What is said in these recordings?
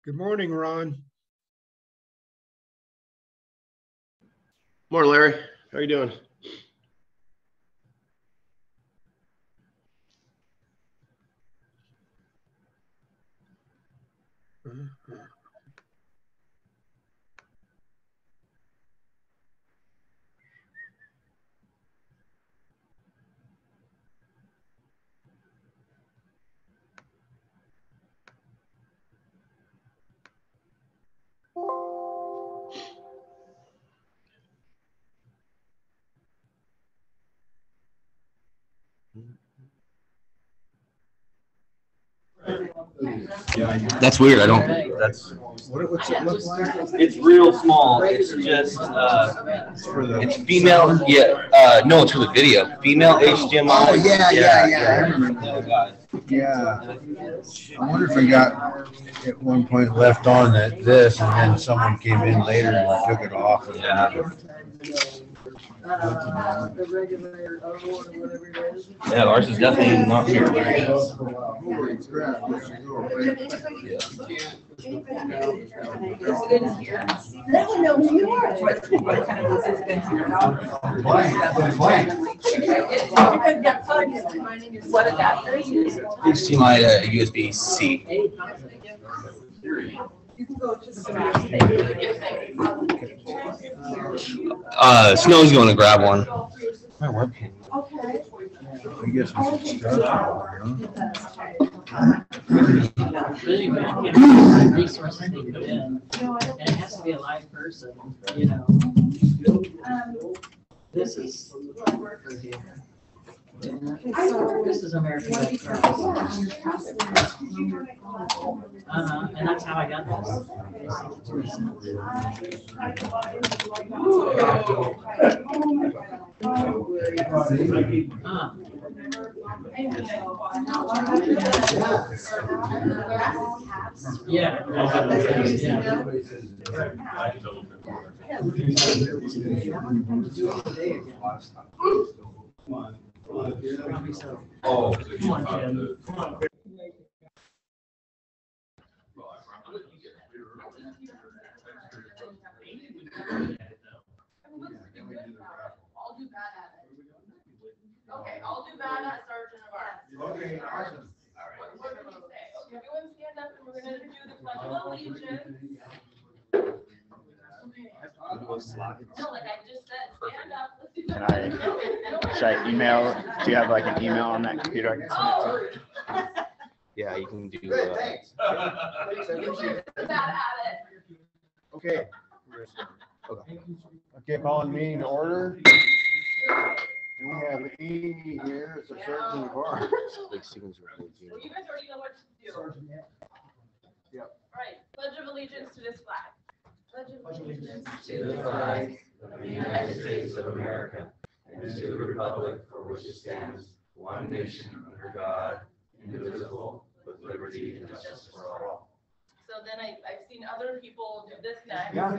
Good morning, Ron. Morning, Larry. How are you doing? That's weird. I don't. That's. What's it look like? It's real small. It's just. It's female. Yeah. No, it's for the video. Female HDMI. Oh yeah. I remember that. Yeah. I wonder if I got at one point left on this, and then someone came in later and took it off. The regulator or whatever it is. Yeah, ours is definitely not here. Let me know who you are. What adapter? HDMI USB-C. Snow's going to grab one. I guess we should start. Resources they put in, and it has to be a live person, you know. This is American Red Cross. And that's how I got this. Yeah. Oh, Come on, Jim. I'll do bad at it. Okay, I'll do bad at Sergeant of Arms. Okay, awesome. What did we say? Okay, everyone stand up and we're gonna do the Pledge of Allegiance. No, like I just said, stand up. Let's do the Can Pledge of should I email? Do you have like an email on that computer I can send it to? Yeah, you can do. You guys are bad at it. Okay. Okay, calling meeting to order. And we have Amy here as a sergeant of arms. Well, you guys already know what to do. Yep. All right, Pledge of Allegiance to this flag. Pledge of Allegiance To the flag of the United States of America and to the republic for which it stands, one nation under God, indivisible, with liberty and justice for all. So then I've seen other people do this next. Yeah.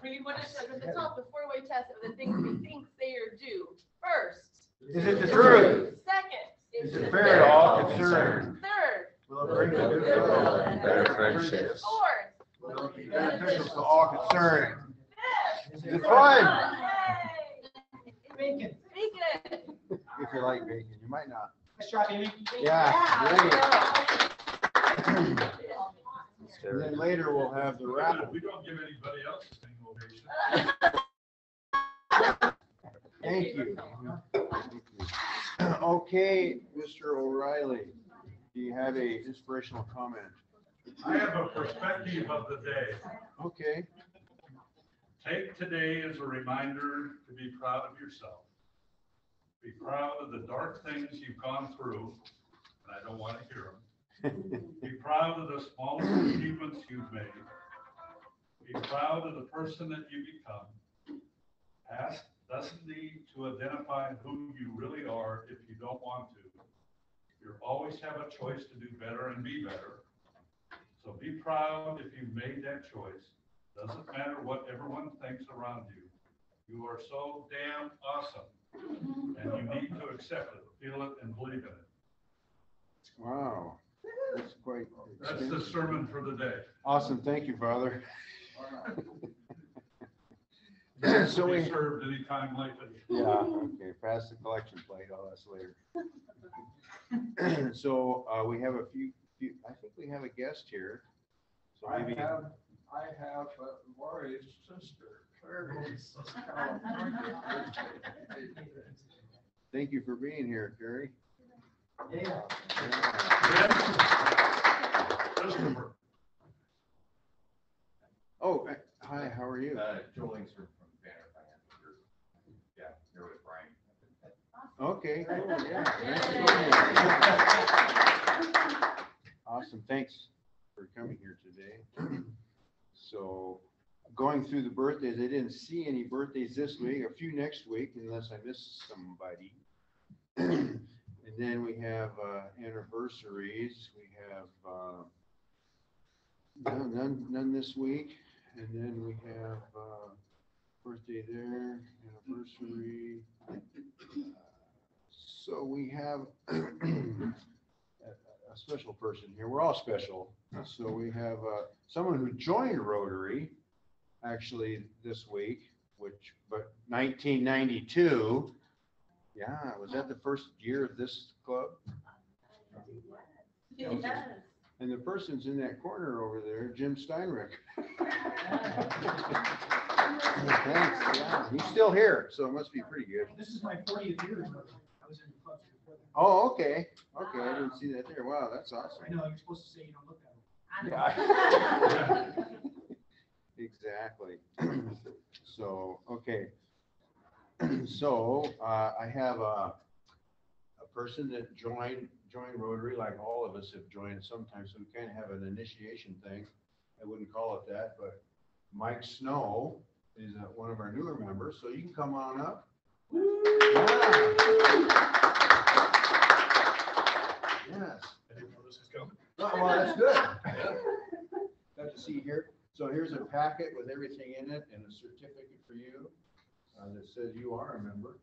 Read what it says at the top, the four-way test of the things we think, say, or do. First. Is it the truth? Second. Is it fair to all concerned? Third. Will it bring the Goodwill and better friendships. Fourth. Will it be beneficial to all concerned? Fifth. Is it fun? Yay. Bacon. If you like bacon, you might not. Yeah. Yeah, Yeah. And then later we'll have the raffle. We don't give anybody else a single ovation. Thank you. Okay, Mr. O'Reilly, do you have a inspirational comment? I have a perspective of the day. Okay. Take today as a reminder to be proud of yourself. Be proud of the dark things you've gone through, and I don't want to hear them. Be proud of the smallest achievements you've made. Be proud of the person that you become. Past doesn't need to identify who you really are if you don't want to. You always have a choice to do better and be better. So be proud if you've made that choice. Doesn't matter what everyone thinks around you. You are so damn awesome. And you need to accept it, feel it, and believe in it. Wow. That's quite. That's the sermon for the day. Awesome. Thank you, Father. So we served anytime lately. Yeah, okay, pass the collection plate, all that's later. So, we have a few, I think we have a guest here. So I maybe, have Lori's sister, Clarice. thank you for being here, Carrie. Yeah. Christopher. Oh, hi, how are you? Joel Inkster from Banner Finance. Yeah, here with Brian. Okay, cool, yeah. Awesome, thanks for coming here today. So, going through the birthdays, I didn't see any birthdays this week, a few next week, unless I missed somebody. And then we have anniversaries. We have none this week. And then we have birthday there, anniversary. So we have a special person here. We're all special. So we have someone who joined Rotary actually this week, but 1992. Yeah, was that the first year of this club? Yes. And the person's in that corner over there, Jim Steinrich. Thanks, yeah, he's still here, so it must be pretty good. This is my 40th year. I was in the club before that. Oh, okay, okay, I didn't see that there. Wow, that's awesome. I know, you're supposed to say you don't look at them. Yeah. Exactly. So, okay. So, I have a person that joined Rotary, like all of us have joined sometimes, so we kind of have an initiation thing. I wouldn't call it that, but Mike Snow is one of our newer members, so you can come on up. Yeah. Yes. I didn't know this was coming. Oh, well, that's good. Got to see here. So here's a packet with everything in it and a certificate for you that says you are a member,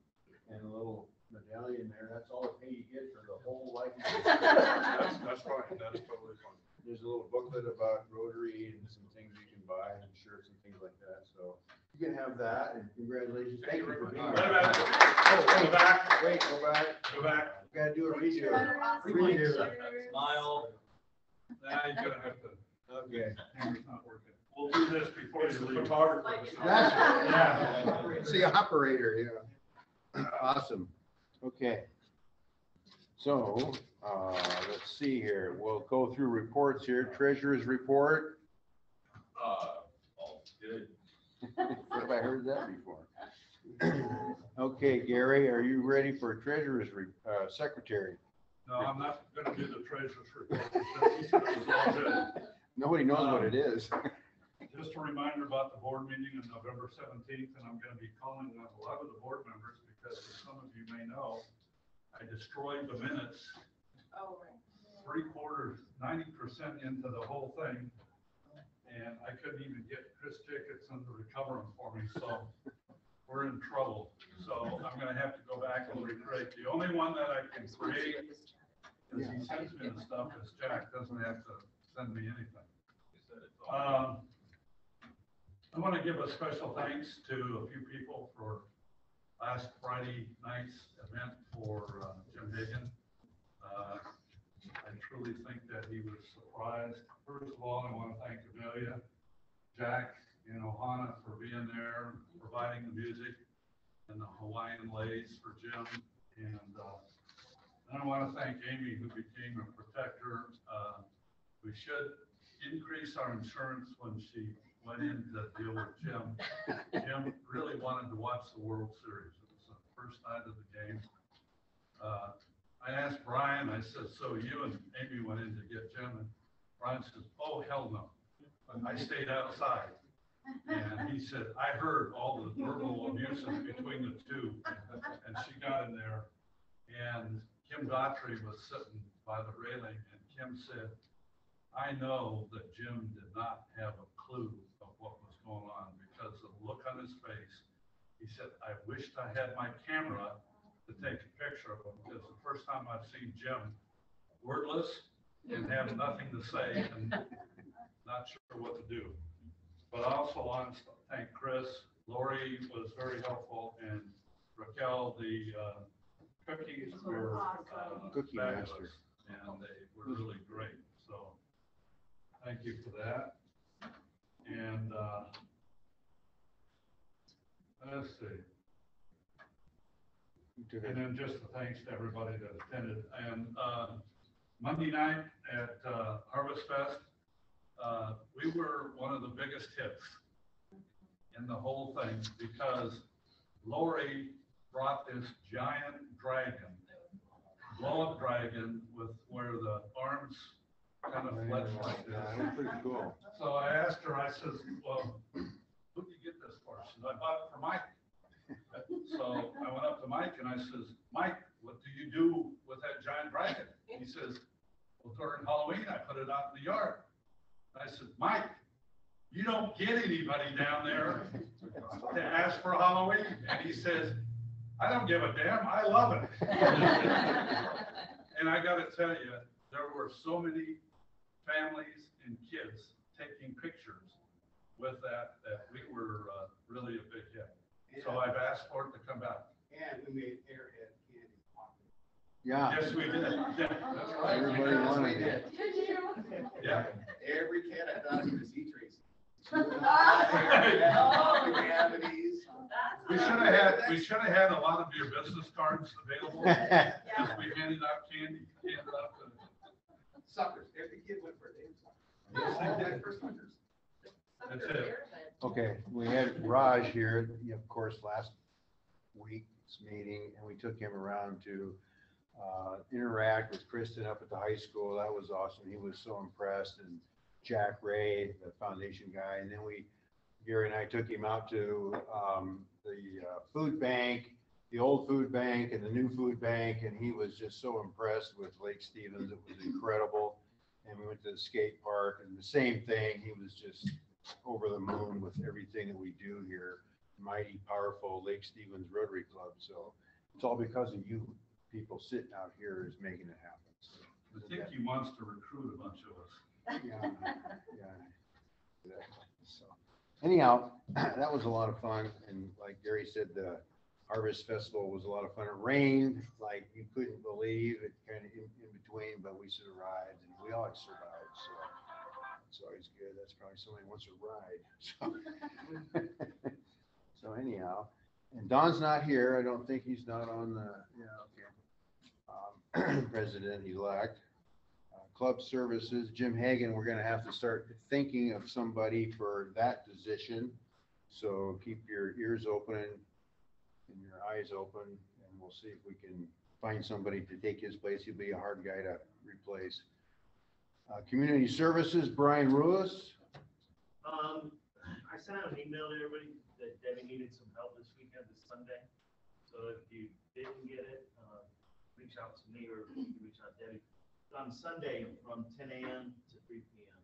and a little medallion there. That's all the pay you get for the whole life. That's fine. That's totally fine. There's a little booklet about Rotary and some things you can buy and shirts and things like that. So you can have that, and congratulations. Thank you for being here. Wait a minute. Oh, Go back. wait, go back. Go back. Gotta do a redo. Smile. Now you're gonna have to. Okay. Camera's not working. We'll do this before you leave. Photographer. That's Yeah. It's the operator, yeah. Awesome. Okay. So, let's see here. We'll go through reports here. Treasurer's report. All good. Have I heard that before? Okay, Gary, are you ready for treasurer's secretary? No, I'm not gonna do the treasurer's report. He said it was all good. Nobody knows what it is. Just a reminder about the board meeting on November 17th, and I'm going to be calling on a lot of the board members because, as some of you may know, I destroyed the minutes. Oh, right. 90% into the whole thing, and I couldn't even get Chris Jacobson to recover them for me, so we're in trouble. So I'm going to have to go back and recreate. The only one that I can create, because he sends me the stuff, is Jack doesn't have to send me anything. I want to give a special thanks to a few people for last Friday night's event for Jim Hagan. I truly think that he was surprised. First of all, I want to thank Amelia, Jack, and Ohana for being there, providing the music, and the Hawaiian lays for Jim. And then I want to thank Amy, who became a protector. We should increase our insurance when she went in to deal with Jim. Jim really wanted to watch the World Series. It was the first night of the game. I asked Brian, I said, so you and Amy went in to get Jim? And Brian says, oh, hell no. I stayed outside. And he said, I heard all the verbal abuses between the two. And she got in there. And Kim Daughtry was sitting by the railing. And Kim said, I know that Jim did not have a clue of what was going on because of the look on his face. He said, I wished I had my camera to take a picture of him because the first time I've seen Jim wordless, and have nothing to say and not sure what to do. But I also want to thank Chris. Lori was very helpful, and Raquel, the cookies were Cookie fabulous, master. and they were really great. So thank you for that. And let's see. And then just a thanks to everybody that attended. And Monday night at Harvest Fest, we were one of the biggest hits in the whole thing because Lori brought this giant dragon, blow-up dragon with where the arms kind of flex like this. Yeah, that's pretty cool. So I asked her, I says, well, who did you get this for? She said, I bought it for Mike. So I went up to Mike and I says, Mike, what do you do with that giant dragon? He says, well, during Halloween, I put it out in the yard. I said, Mike, you don't get anybody down there to ask for Halloween. And he says, I don't give a damn, I love it. And I gotta tell you, there were so many families and kids taking pictures with that we were really a big hit. So I've asked for it to come back. And we made Airhead candy. Yeah. Yes, we did. Yeah, that's right. Everybody wanted it. Did you? Yeah. Every kid I thought he was E-Tracy. We should have had a lot of your business cards available. As we handed out candy, handed out the. Suckers, every kid went for a damn sucker. Yes, they did. For suckers. That's it. Okay, we had Raj here, of course, last week's meeting, and we took him around to interact with Kristen up at the high school. That was awesome. He was so impressed, and Jack Ray, the foundation guy, and then Gary and I took him out to the food bank, the old food bank and the new food bank, and he was just so impressed with Lake Stevens. It was incredible. And we went to the skate park, and the same thing. He was just over the moon with everything that we do here. Mighty, powerful Lake Stevens Rotary Club. So it's all because of you people sitting out here is making it happen. So, I think he wants to recruit a bunch of us. yeah, exactly. So anyhow, that was a lot of fun. And like Gary said, the Harvest Festival was a lot of fun. It rained like you couldn't believe it, kind of in between, but we survived, and we always survived. So it's always good. That's probably somebody who wants to ride. So anyhow, and Don's not here. I don't think he's not on the, President-elect. Club services, Jim Hagan, we're gonna have to start thinking of somebody for that position. So keep your ears open and your eyes open, and we'll see if we can find somebody to take his place. He'll be a hard guy to replace. Community services, Brian Ruiz. I sent out an email to everybody that Debbie needed some help this weekend, this Sunday. So if you didn't get it, reach out to me or you can reach out to Debbie. On Sunday from 10 a.m. to 3 p.m.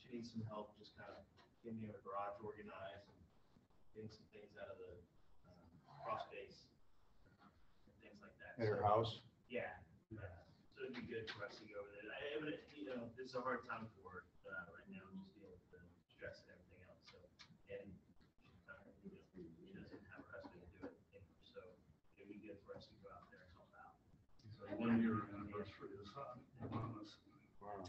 She needs some help, just kind of getting her garage organized and getting some things out of the cross space and things like that. At her house? Yeah. So it'd be good for us to go over there. This is a hard time for her right now, just dealing with the stress and everything else. So, and she doesn't have her husband to do it anymore. So it'd be good for us to go out there and help out. So 1 year anniversary is on us. Wow.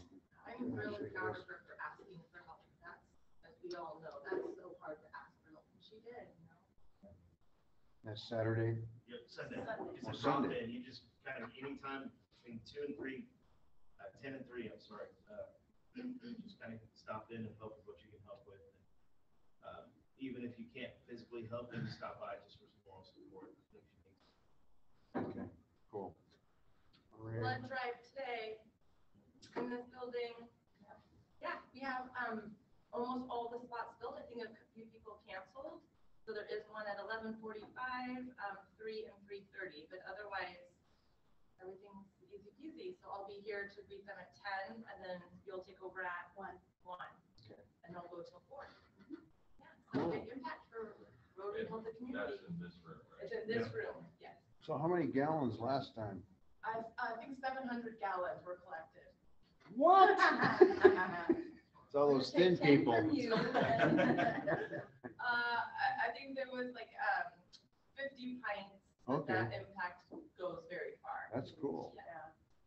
I'm really proud of her for asking for help. That's, as we all know, that's so hard to ask for help. And she did, you know. That's Saturday. Yep, Sunday. It's a Sunday. drop in. You just kind of anytime between 2 and 3, 10 and 3, I'm sorry. Just kind of stop in and help with what you can help with. And, even if you can't physically help, then stop by just for some moral support. Okay, cool. All right. Blood drive today in this building. Yeah, we have almost all the spots filled. I think a few people canceled. So there is one at 11:45, 3 and 3:30, but otherwise everything's easy peasy. So I'll be here to greet them at 10, and then you'll take over at 1. Okay. And I'll go till 4. Yeah, so big impact for Rotary Health the community. That's in this room, right? It's in this room, yes. So how many gallons last time? I think 700 gallons were collected. What? It's all those thin people. I think there was like 50 pints. Okay. That impact goes very far. That's cool. Yeah.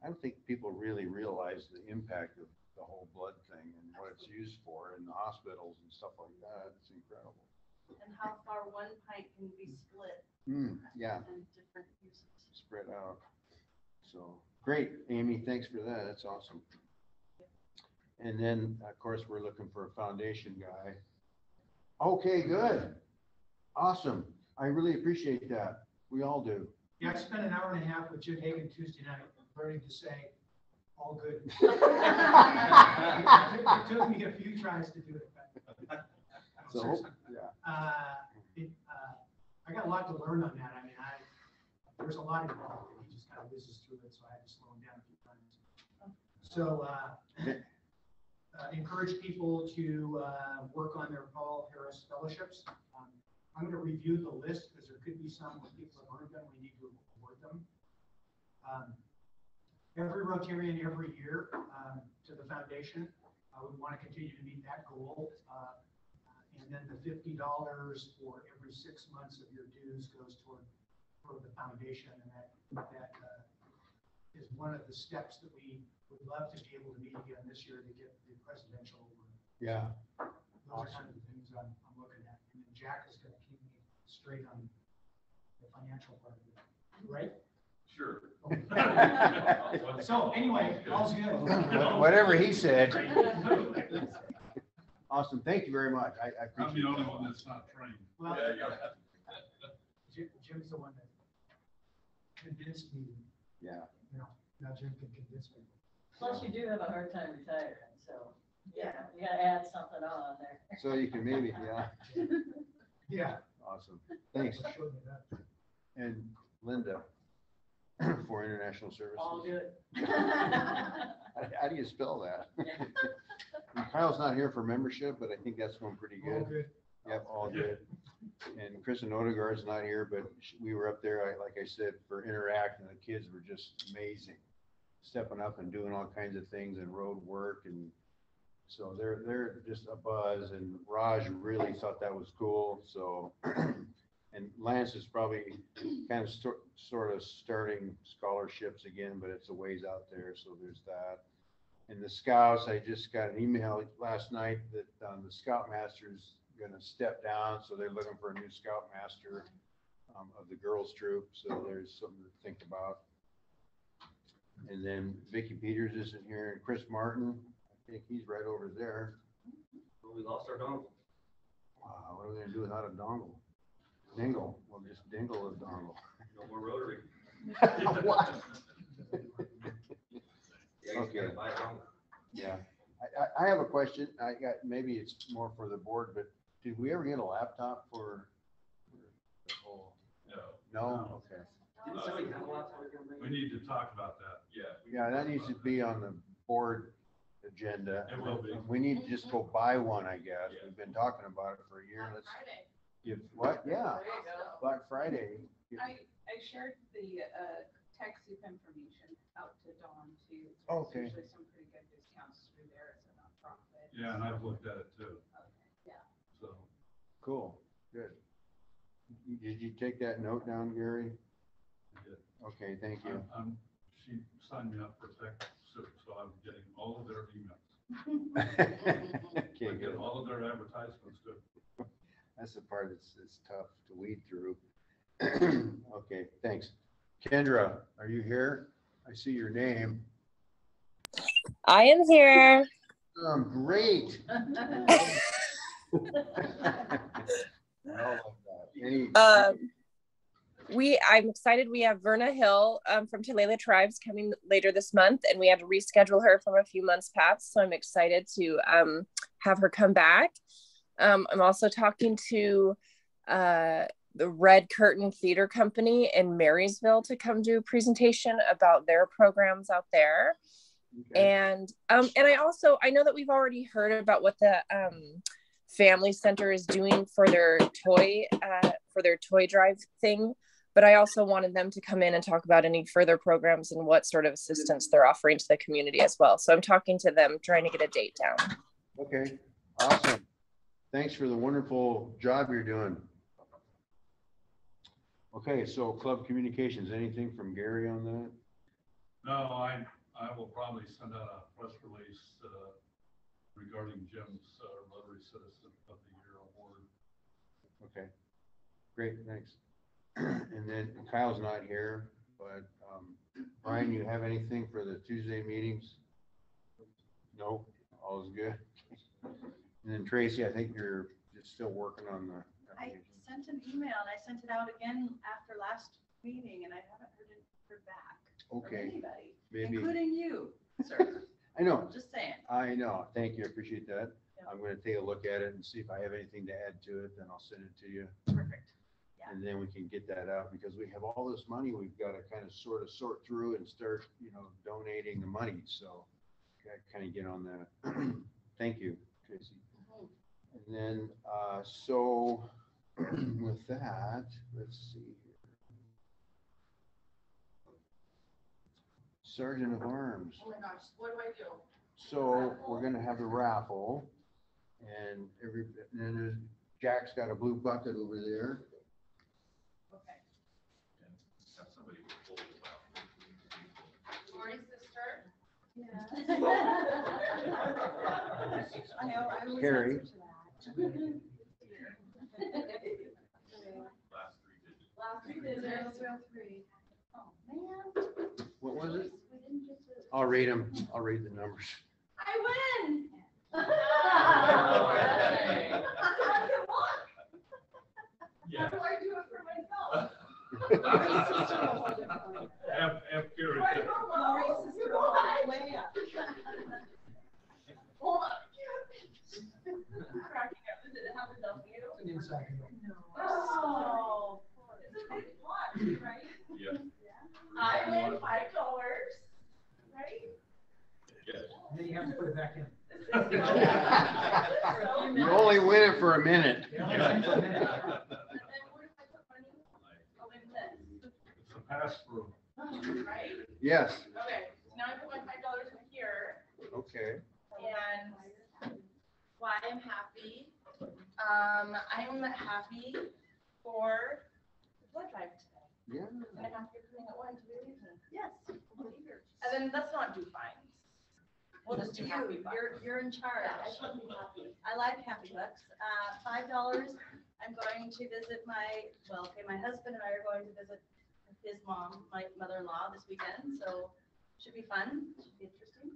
I don't think people really realize the impact of the whole blood thing and what it's used for in the hospitals and stuff like that. It's incredible. And how far one pint can be split. Yeah, And different uses. spread out. So, great, Amy, thanks for that. That's awesome. And then, of course, we're looking for a foundation guy. Okay, good. Awesome. I really appreciate that. We all do. Yeah, I spent an hour and a half with Jim Hagan Tuesday night learning to say, all good. It took me a few tries to do it. But, So, seriously. yeah. I got a lot to learn on that. I mean, there's a lot involved. He just kind of whizzes through it, so I had to slow him down a few times. So encourage people to work on their Paul Harris fellowships. I'm going to review the list because there could be some where people have earned them. We need to award them. Every Rotarian every year to the foundation. We want to continue to meet that goal. And then the $50 for every 6 months of your dues goes toward the foundation. And that is one of the steps that we would love to be able to meet again this year to get the presidential award. Yeah. Those are kind of the things I'm looking at. And then Jack is going to keep me straight on the financial part of it, right? Sure. So anyway, all's good. Whatever he said. Awesome. Thank you very much. I I'm appreciate the only that. one that's not trained. Well, Jim's the one that convinced me, Yeah. now Jim can convince me. Plus you do have a hard time retiring, so, yeah, you gotta add something on there. So you can maybe, yeah. Yeah. Awesome. Thanks. Showed me that. And Linda for International Services. All good. How do you spell that? And Kyle's not here for membership, but I think that's going pretty All good. good. Yep, all good. And Kristen Odegaard's not here, but we were up there, like I said, for Interact, and the kids were just amazing. Stepping up and doing all kinds of things and road work, and so they're just a buzz, and Raj really thought that was cool, so. And Lance is probably kind of sort of starting scholarships again, but it's a ways out there, so there's that. And the Scouts, I just got an email last night that the Scoutmaster's gonna step down, so they're looking for a new Scoutmaster of the girls troop, so there's something to think about. And then Vicky Peters isn't here, and Chris Martin, I think he's right over there. We lost our dongle. Wow, what are we gonna do without a dongle? Dingle, we'll just dingle a dongle. No more rotary. What? Yeah, Okay. buy a dongle. Yeah, I have a question. Maybe it's more for the board, but did we ever get a laptop for the whole? No? Okay. Didn't somebody have a laptop? We need to talk about that. Yeah, that needs to be on the board agenda. It will be. We need to just go buy one, I guess. We've been talking about it for a year. Let's Friday. give, what? Yeah, There you go. Black Friday. I shared the TechSoup information out to Dawn too. Okay. There's usually some pretty good discounts through there as a nonprofit. Yeah, and I've looked at it too, Okay, yeah. so. Cool, good. Did you take that note down, Gary? I did. Okay, thank you. She signed me up for TechSoup, so I'm getting all of their emails. Okay, I get good. all of their advertisements too. That's the part that's tough to weed through. Okay, thanks. Kendra, are you here? I see your name. I am here. Great. I'm excited. We have Verna Hill from Tulalip Tribes coming later this month, and we had to reschedule her from a few months past. So I'm excited to have her come back. I'm also talking to the Red Curtain Theater Company in Marysville to come do a presentation about their programs out there. Okay. And I know that we've already heard about what the Family Center is doing for their toy drive thing, but I also wanted them to come in and talk about any further programs and what sort of assistance they're offering to the community as well. So I'm talking to them, trying to get a date down. Okay, awesome. Thanks for the wonderful job you're doing. Okay, so club communications, anything from Gary on that? No, I will probably send out a press release regarding Jim's Rotary Citizen of the Year award. Okay, great, thanks. And then Kyle's not here, but Brian, you have anything for the Tuesday meetings? No, all is good. And then Tracy, I think you're just still working on the I application. sent an email and I sent it out again after last meeting and I haven't heard back from Okay, anybody, maybe. including you, sir. I know. Just saying. I know. Thank you. I appreciate that. Yeah. I'm going to take a look at it and see if I have anything to add to it, then I'll send it to you. Perfect. Yeah. And then we can get that out because we have all this money we've got to kind of sort through and start, donating the money. So got to kind of get on that. Thank you, Tracy. And then, so with that, let's see here. Sergeant of Arms. Oh my gosh, what do I do? So we're gonna have the raffle and then there's, Jack's got a blue bucket over there. Okay. Have somebody hold it out. Lori's sister. Yeah. I know, I was Carrie. Last three digits. 003. Oh, man. What was it? We didn't get to. I'll read them. I'll read the numbers. I win. Yeah. How do I do it for myself? Have Gary. Lori's sister all the way up. Hold on. Cracking up. Did it happen to you? Oh. It's a big plot, right? Yeah. I win $5, right? Yes. And then you have to put it back in. You only win it for a minute. And then what if I put money? Oh, in this, It's a pass-through. right? Yes. Okay, so now I put my $5 in here, Okay. and why I'm happy. I'm happy for the blood drive today. Yeah. And I have to be coming at 1 to be leaving. Yes. And then let's not do fines. We'll just do happy bucks. You're in charge. Yeah, I should be happy. I like happy bucks. $5. I'm going to visit my husband and I are going to visit his mom, my mother-in-law this weekend. So should be fun. Should be interesting.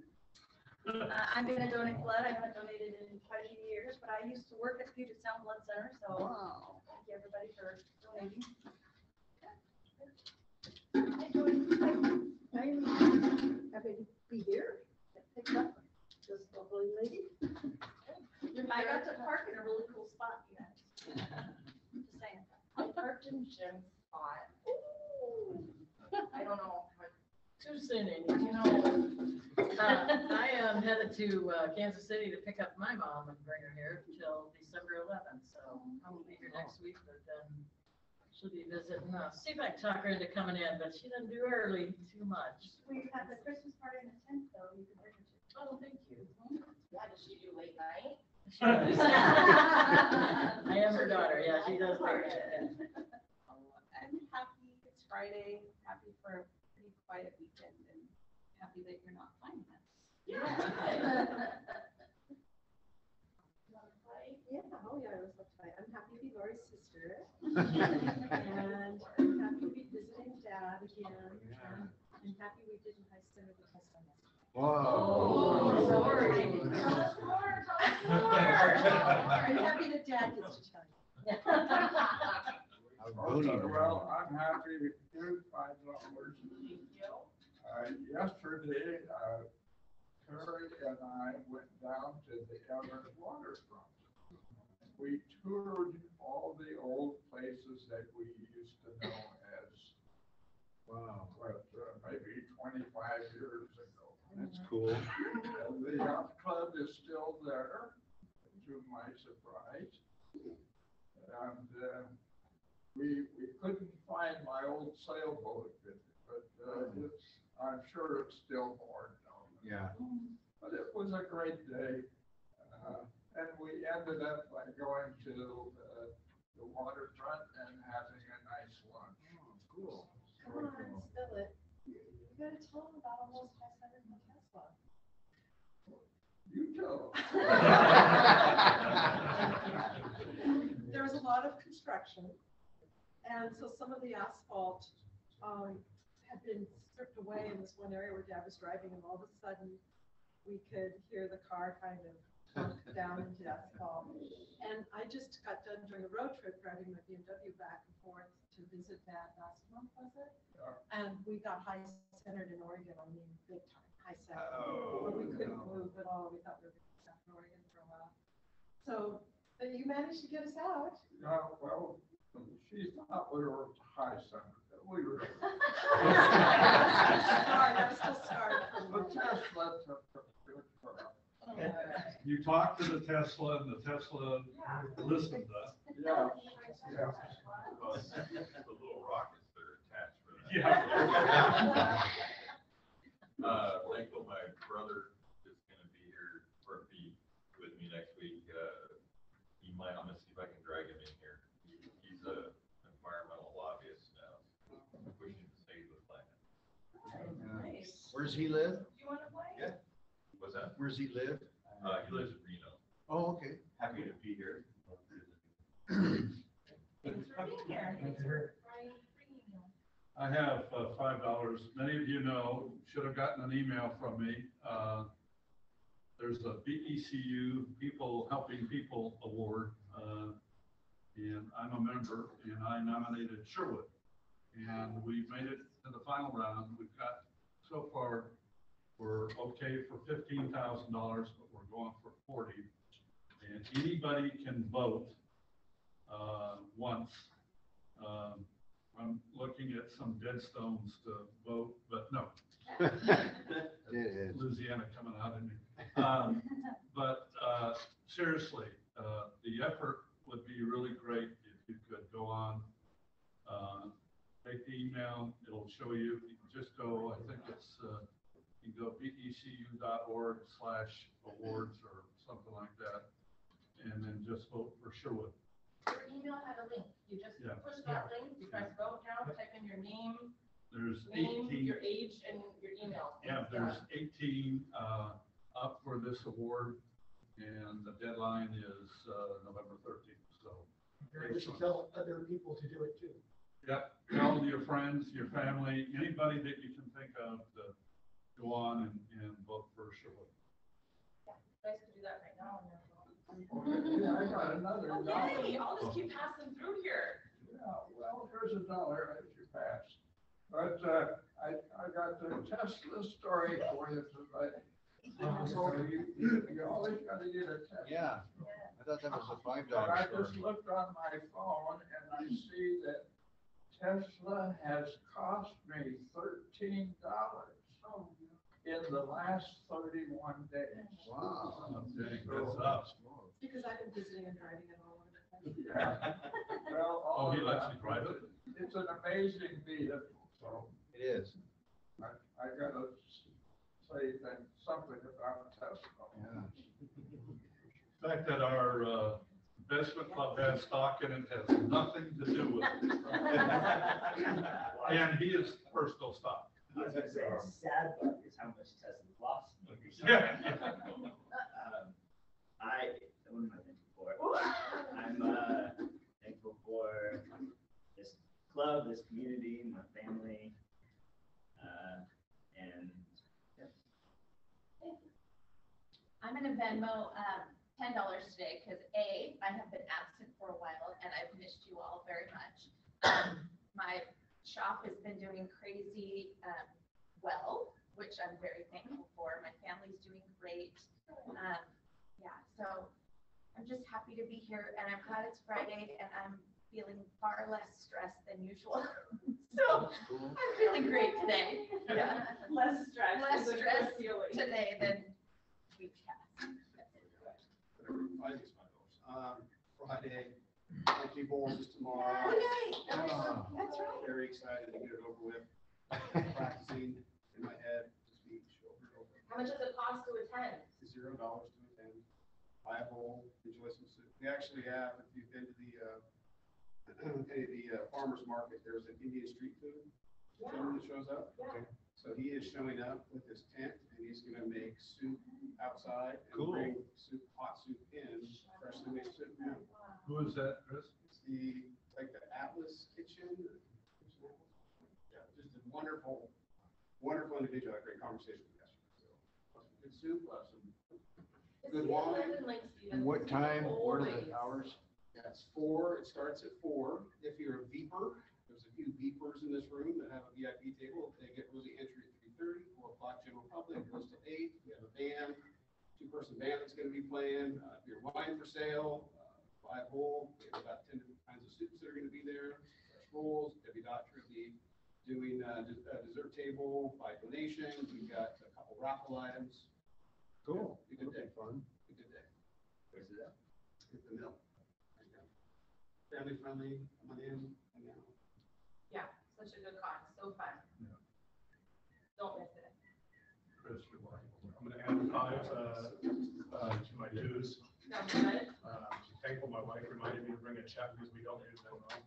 I'm going to donate blood. I haven't donated in quite a few years, but I used to work at Puget Sound Blood Center. So thank you everybody for donating. I'm happy to be here. Picked up this lovely lady. I got to park in a really cool spot, you guys. Just saying. I parked in Jim's spot. I don't know. Too soon, you know. I am headed to Kansas City to pick up my mom and bring her here till December 11th. So I won't be here next week, but then she'll be visiting us. See if I can talk her into coming in, but she doesn't do early too much. We have the Christmas party in the tent, though. You can bring her to. Oh, thank you. Yeah, does she do late night? She does. I am her daughter. Yeah, she does. I'm happy it's Friday, happy for a pretty quiet weekend, and happy that you're not finding us. Yeah, oh yeah, I was up tonight. I'm happy to be Lori's sister. And I'm happy to be visiting Dad again. And I'm happy we didn't high center the test on yesterday. Whoa. Sorry. I'm happy that Dad gets to tell you. Well, I'm happy to give $5. Yesterday, Terry and I went down to the Everett waterfront. We toured all the old places that we used to know as, maybe 25 years ago. That's cool. The yacht club is still there, to my surprise. And we couldn't find find my old sailboat, but I'm sure it's still moored down there. Yeah. But it was a great day. And we ended up by going to the waterfront and having a nice lunch. Cool. Come on, spill it. You gotta tell them about almost 500 in Tesla. You tell There was a lot of construction, and so some of the asphalt had been stripped away in this one area where Dad was driving, and all of a sudden we could hear the car kind of plunk down into asphalt. And I just got done doing a road trip driving my BMW back and forth to visit Dad last month, was it? Yeah. And we got high-centered in Oregon, I mean, big time, high-centered. Oh, But we couldn't no. move at all, we thought we were going to stop in Oregon for a while. So, but you managed to get us out. Yeah, well, she thought we were high center, but we were. Sorry, I'm still scarred from The that. Tesla took a good crap. You talked to the Tesla and the Tesla listened, Yeah, yeah. The little rockets that are attached for that. Yeah. Michael, my brother is gonna be here or be with me next week. He might, I'm gonna see if I can drag him in here. He's a environmental lobbyist now, pushing to save the planet. Nice. Where's he live? Do you want to play? Yeah. What's that? Where's he live? He lives in Reno. Oh, okay. Happy to be here. Thanks for being here. Thanks for bringing you. I have $5. Many of you know, should have gotten an email from me. There's a BECU People Helping People Award. And I'm a member, and I nominated Sherwood. And we made it to the final round. We've got, so far, we're okay for $15,000, but we're going for 40. And anybody can vote once. I'm looking at some dead stones to vote, but no. It is. Louisiana coming out in me. But seriously, the effort would be really great if you could go on, take the email, it'll show you, you can just go, I think it's, you can go becu.org/awards or something like that, and then just vote for Sherwood. Your email had a link. You just Yeah. push that link, you press vote now, type in your name, There's name, 18. your age, and your email. Yeah, there's 18 up for this award, and the deadline is November 13th, so. You should tell other people to do it too. Yep, tell your friends, your family, anybody that you can think of to go on and vote for Sherwood. You guys could do that right now. Yeah, I got another Oh, dollar. yay, I'll just keep passing through here. Yeah, well, there's $1 as you pass. But I got the Tesla story for you tonight. So you always gotta get a Tesla. Yeah. I thought that was a $5 And I just story. looked on my phone and I see that Tesla has cost me $13 in the last 31 days. Wow. Okay, that's up. Because I've been visiting and driving it all over the place. Yeah. Well, Oh, all he of lets that. you drive it? It's an amazing vehicle, so It is. I gotta say something about Tesla. Yeah. The fact that our investment club has stock in it has nothing to do with it. And he is personal stock. I was gonna say, the sad part is how much Tesla's lost. Yeah. What am I thankful for? I'm thankful for this club, this community, my family, and I'm gonna Venmo $10 today because I have been absent for a while and I've missed you all very much. My shop has been doing crazy well, which I'm very thankful for. My family's doing great. Yeah, so I'm just happy to be here and I'm glad it's Friday and I'm feeling far less stressed than usual. So I'm feeling great today. Yeah. Less stress. Less is a good stress feeling. today than we've had. Friday, people just tomorrow. Oh, yay. That's right. Very excited to get it over with. Practicing in my head, just each over and over. How much does it cost to attend? $0 to attend. Buy a bowl, enjoy some soup. We actually have, if you've been to the farmer's market, there's an Indian street food gentleman that shows up. Yeah. So he is showing up with his tent and he's gonna make soup outside and Cool. bring soup, hot soup in, freshly made soup. Yeah. Who is that, Chris? It's like the Atlas Kitchen. Yeah, just a wonderful individual. I had a great conversation with yesterday. So, good soup, some good wine. And what time, what are the hours? Yeah, it's 4, it starts at 4. If you're a beeper, there's a few beepers in this room that have a VIP table. They get early entry at 3:30, 4 o'clock general public, goes to 8. We have a band, 2-person band that's gonna be playing, beer wine for sale, 5 bowl. We have about 10 different kinds of soups that are gonna be there, fresh rolls. Debbie Doctor will be doing a dessert table by donation. We've got a couple raffle items. Cool. Be a good day. Fun. Be a good day. Where's it at? Hit the mill. Family friendly, come on in, hang out. Yeah, such a good cause, so fun. Don't miss it. Chris, your wife. I'm gonna advertise, to my dues. Sounds good. Thankful my wife reminded me to bring a check because we don't use that one.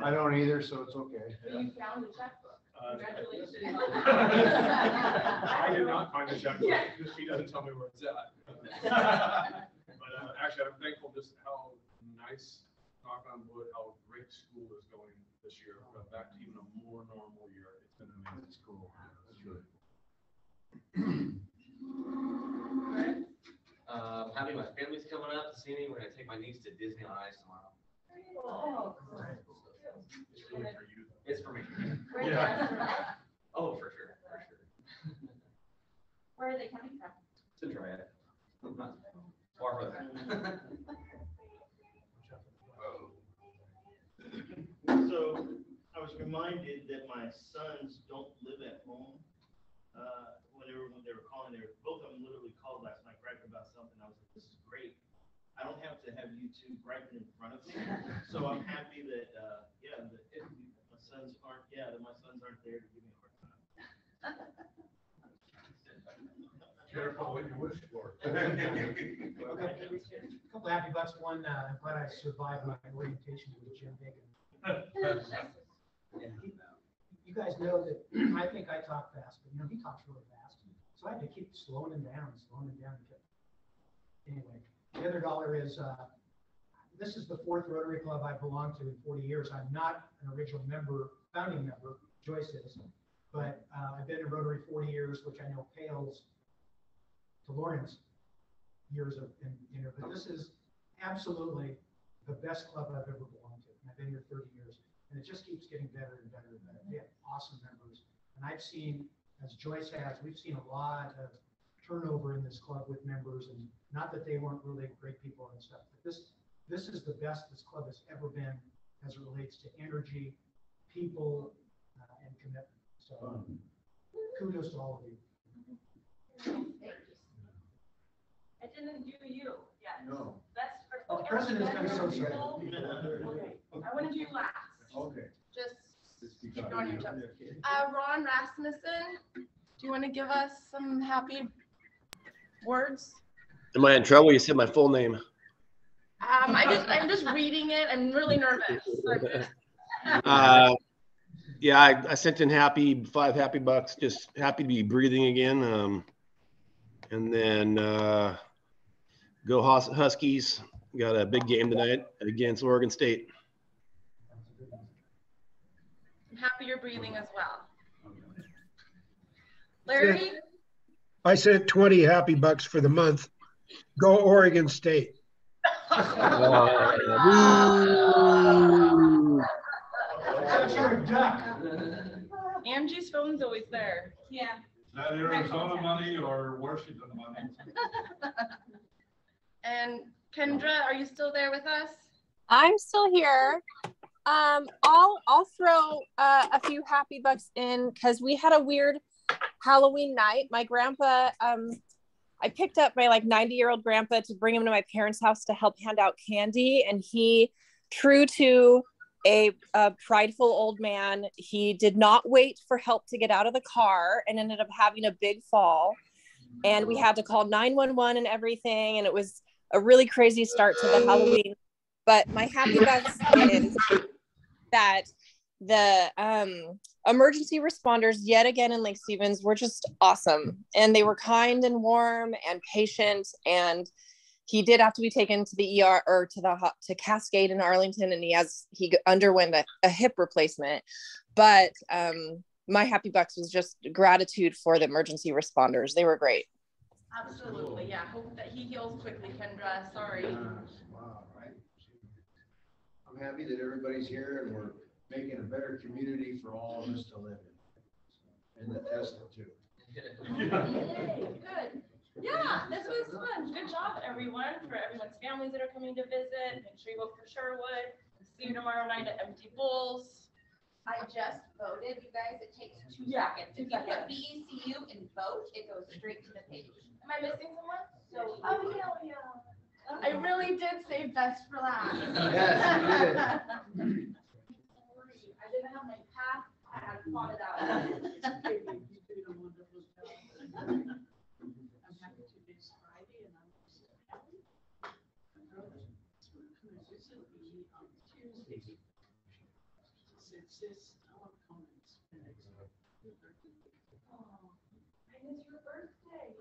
I don't either, so it's okay. So you found the checkbook. Congratulations. I did not find the checkbook Yeah. because she doesn't tell me where it's at. But actually, I'm thankful just how nice, knock on wood, how great school is going this year. We're back to even a more normal year. It's been amazing. That's cool. That's really Having my family's coming up to see me. We're gonna take my niece to Disney on Ice tomorrow. Oh, It's really for you. It's for me. Yeah. Oh, for sure, for sure. where are they coming from? To try it. Far further. So I was reminded that my sons don't live at home. When they were calling, both of them literally called last night griping about something. I was like, this is great. I don't have to have you two griping in front of me. So I'm happy that, my sons aren't there to give me a hard time. Careful what you wish for. A couple happy bucks. One, I'm glad I survived my orientation with Jim Bacon. You guys know that I think I talk fast, but he talks really fast. So I had to keep slowing him down. Anyway, the other dollar is, this is the 4th Rotary Club I belonged to in 40 years. I'm not an original member, founding member, Joyce is, but I've been in Rotary 40 years, which I know pales to Lauren's years of, but this is absolutely the best club I've ever belonged to. And I've been here 30 years, and it just keeps getting better and better and better. They have awesome members. And I've seen, as Joyce has, we've seen a lot of turnover in this club with members, and not that they weren't really great people and stuff, but this is the best this club has ever been as it relates to energy, people, and commitment. So kudos to all of you. I didn't do you yet. No. That's for. Oh, the president's been so sorry. Okay, I want to do last. Okay. Just Just keep because on your you're- toes. Ron Rasmussen, do you want to give us some happy words? Am I in trouble? You said my full name. I'm just reading it. I'm really nervous. Yeah, I sent in 5 happy bucks, just happy to be breathing again. And then go Huskies. Got a big game tonight against Oregon State. I'm happy you're breathing as well. Larry? I sent 20 happy bucks for the month. Go Oregon State. Angie's phone's always there. Yeah. Is that Arizona money or Washington money? And Kendra, are you still there with us? I'm still here. I'll throw a few happy bucks in because we had a weird Halloween night. My grandpa, I picked up my 90-year-old grandpa to bring him to my parents' house to help hand out candy, and he true to a prideful old man, he did not wait for help to get out of the car and ended up having a big fall. And we had to call 911 and everything. And it was a really crazy start to the Halloween. But my happy buzz is that the emergency responders yet again in Lake Stevens were just awesome. And they were kind and warm and patient. And he did have to be taken to the ER or to Cascade in Arlington, and he underwent a hip replacement. But my happy bucks was just gratitude for the emergency responders. They were great. Absolutely, yeah. Hope that he heals quickly, Kendra. Sorry. Wow, right? I'm happy that everybody's here and we're making a better community for all of us to live in. And the Tesla too. Yay, good. Yeah, this was fun. Good job, everyone, for everyone's families that are coming to visit. Make sure you vote for Sherwood. See you tomorrow night at Empty Bowls. I just voted, you guys. It takes 2 Yeah, seconds. If you put BECU and vote, it goes straight to the page. Am I missing someone? So, Oh, yeah. I really did say best for last. Yes, I didn't have my path. I had plotted out. It's your birthday.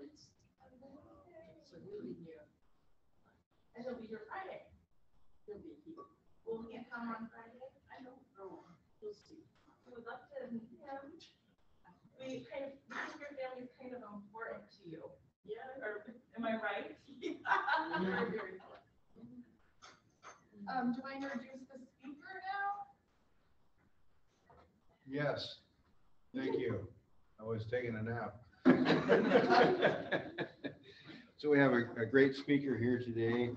And he'll be here Friday. He'll be here. Will he come on Friday? I don't know. We'll see. We would love to meet him. We think your family is kind of important to you. Yeah. Or am I right? Very, very important. Do I introduce the speaker now? Yes, thank you. I was taking a nap. So we have a great speaker here today.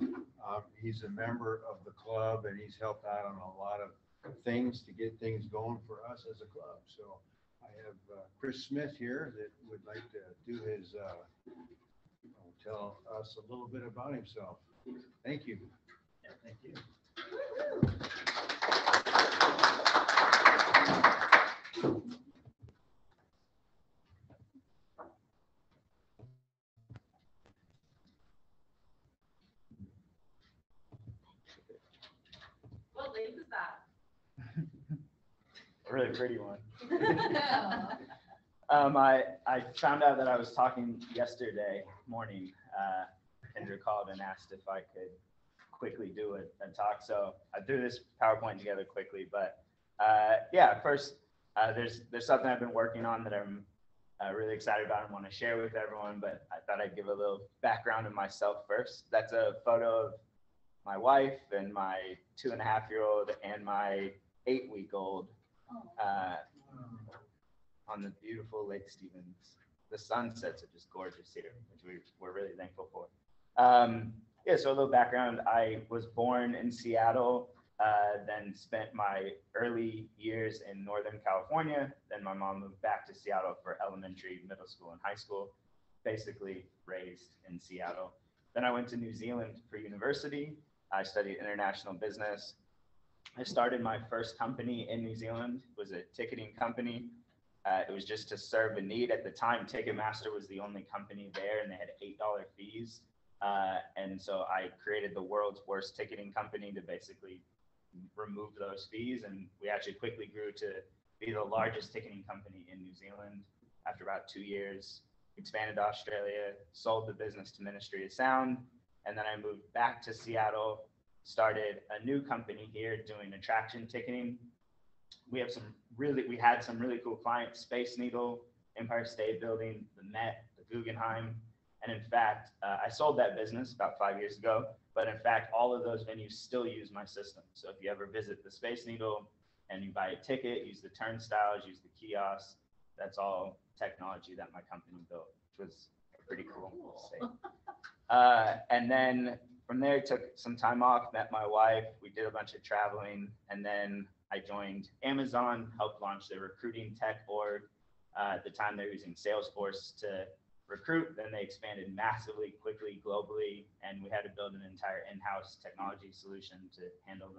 He's a member of the club and he's helped out on a lot of things to get things going for us as a club. So I have Chris Smith here that would like to do his, tell us a little bit about himself. Thank you. Yeah, thank you. What lake is that? A really pretty one. I found out that I was talking yesterday morning. Kendra called and asked if I could quickly do a talk. So I threw this PowerPoint together quickly, but yeah, first, there's something I've been working on that I'm really excited about and want to share with everyone, but I thought I'd give a little background of myself first. That's a photo of my wife and my 2.5-year-old and my 8-week-old on the beautiful Lake Stevens. The sunsets are just gorgeous here, which we're really thankful for. Yeah, so a little background. I was born in Seattle, then spent my early years in Northern California. Then my mom moved back to Seattle for elementary, middle school, and high school, basically raised in Seattle. Then I went to New Zealand for university. I studied international business. I started my first company in New Zealand. It was a ticketing company. It was just to serve a need. At the time, Ticketmaster was the only company there, and they had $8 fees. And so I created the world's worst ticketing company to basically remove those fees. And we actually quickly grew to be the largest ticketing company in New Zealand. After about 2 years, expanded to Australia, sold the business to Ministry of Sound. And then I moved back to Seattle, started a new company here doing attraction ticketing. We had some really cool clients: Space Needle, Empire State Building, the Met, the Guggenheim. And in fact, I sold that business about 5 years ago, but in fact, all of those venues still use my system. So if you ever visit the Space Needle and you buy a ticket, use the turnstiles, use the kiosks, that's all technology that my company built, which was pretty cool to say. And then from there, took some time off, met my wife, we did a bunch of traveling, and then I joined Amazon, helped launch their recruiting tech org. At the time, they were using Salesforce to recruit. Then they expanded massively, quickly, globally, and we had to build an entire in-house technology solution to handle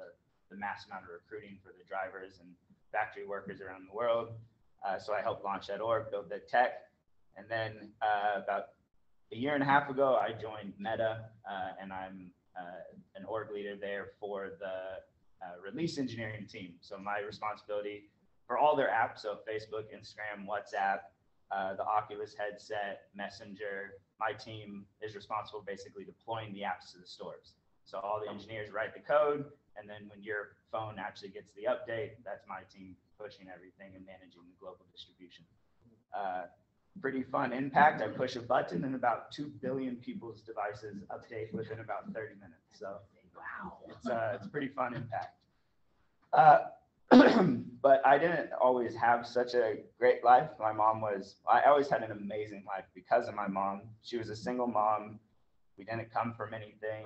the the mass amount of recruiting for the drivers and factory workers around the world. So I helped launch that org, build that tech. And then about a year and a half ago, I joined Meta, and I'm an org leader there for the release engineering team. So my responsibility for all their apps, so Facebook, Instagram, WhatsApp, the Oculus headset, Messenger, my team is responsible basically deploying the apps to the stores. So all the engineers write the code, and then when your phone actually gets the update, that's my team pushing everything and managing the global distribution. Pretty fun impact. I push a button and about 2 billion people's devices update within about 30 minutes. So wow, it's a pretty fun impact. But I didn't always have such a great life. I always had an amazing life because of my mom. She was a single mom. We didn't come from anything.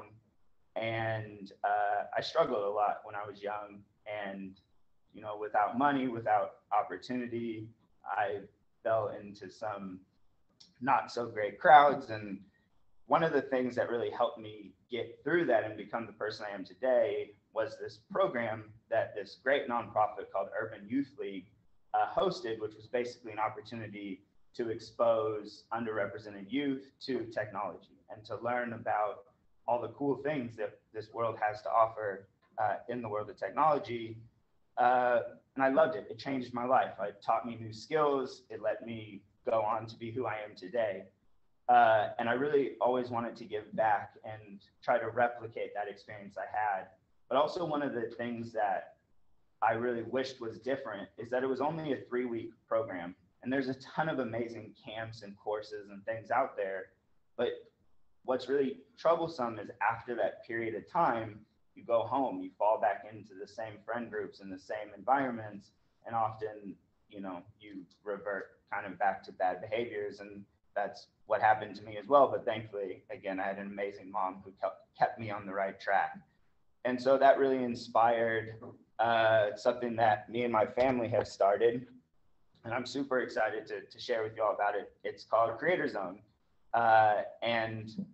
And I struggled a lot when I was young. And, you know, without money, without opportunity, I fell into some not so great crowds. And one of the things that really helped me get through that and become the person I am today was this program that this great nonprofit called Urban Youth League hosted, which was basically an opportunity to expose underrepresented youth to technology and to learn about all the cool things that this world has to offer in the world of technology. And I loved it. It changed my life. It taught me new skills. It let me go on to be who I am today. And I really always wanted to give back and try to replicate that experience I had. But also one of the things that I really wished was different is that it was only a 3-week program. And there's a ton of amazing camps and courses and things out there. But what's really troublesome is after that period of time, you go home, you fall back into the same friend groups and the same environments. And often, you know, you revert kind of back to bad behaviors. And that's what happened to me as well. But thankfully, again, I had an amazing mom who kept me on the right track. And so that really inspired something that me and my family have started. And I'm super excited to share with you all about it. It's called Creator Zone. And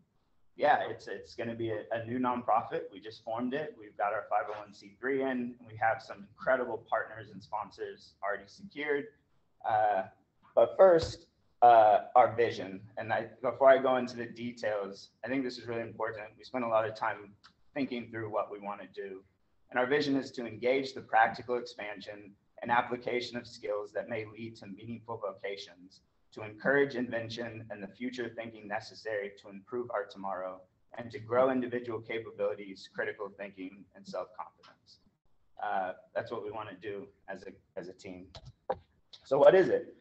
yeah, it's going to be a new nonprofit. We just formed it. We've got our 501c3 in, and we have some incredible partners and sponsors already secured. But first, our vision. And before I go into the details, I think this is really important. We spent a lot of time thinking through what we want to do. And our vision is to engage the practical expansion and application of skills that may lead to meaningful vocations, to encourage invention and the future thinking necessary to improve our tomorrow, and to grow individual capabilities, critical thinking, and self-confidence. That's what we want to do as a team. So what is it?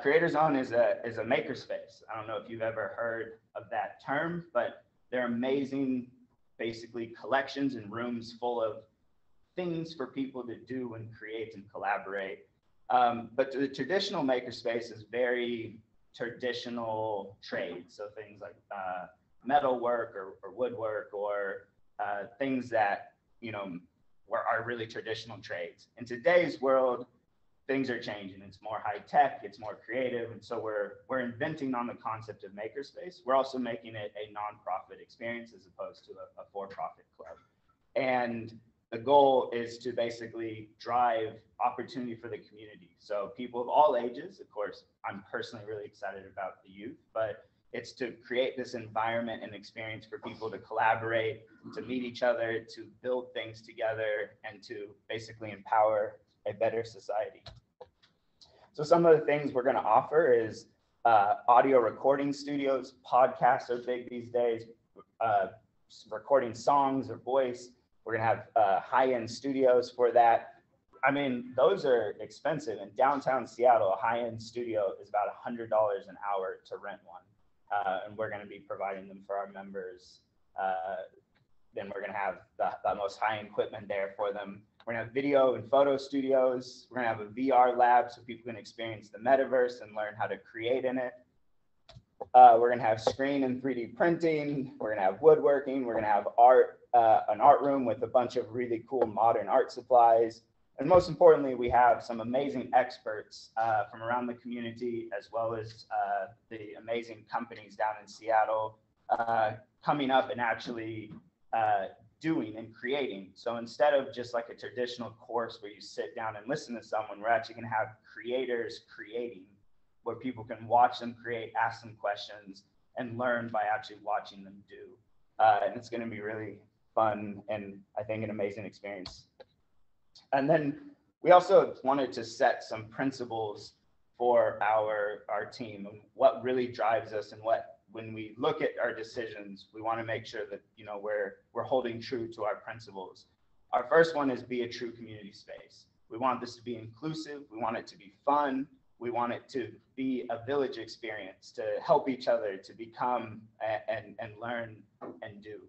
Creator Zone is a makerspace. I don't know if you've ever heard of that term, but they're amazing, basically collections and rooms full of things for people to do and create and collaborate. But the traditional makerspace is very traditional trades. So things like metal work or woodwork or things that, you know, are really traditional trades. In today's world, things are changing. It's more high tech, it's more creative. And so we're inventing on the concept of makerspace. We're also making it a nonprofit experience as opposed to a for-profit club. And the goal is to basically drive opportunity for the community. So people of all ages, of course, I'm personally really excited about the youth, but it's to create this environment and experience for people to collaborate, to meet each other, to build things together, and to basically empower a better society. So some of the things we're going to offer is audio recording studios. Podcasts are big these days, recording songs or voice. We're going to have high-end studios for that. I mean, those are expensive. In downtown Seattle, a high-end studio is about $100 an hour to rent one. And we're going to be providing them for our members. Then we're going to have the most high-end equipment there for them. We're going to have video and photo studios. We're going to have a VR lab so people can experience the metaverse and learn how to create in it. We're going to have screen and 3D printing. We're going to have woodworking. We're going to have art, an art room with a bunch of really cool modern art supplies. And most importantly, we have some amazing experts from around the community, as well as the amazing companies down in Seattle coming up and actually doing and creating. So instead of just like a traditional course where you sit down and listen to someone, we're actually going to have creators creating, where people can watch them create, ask them questions, and learn by actually watching them do. And it's going to be really fun and I think an amazing experience. And then we also wanted to set some principles for our team and what really drives us, and what, when we look at our decisions, we want to make sure that, you know, we're holding true to our principles. Our first one is be a true community space. We want this to be inclusive. We want it to be fun. We want it to be a village experience, to help each other, to become and learn and do.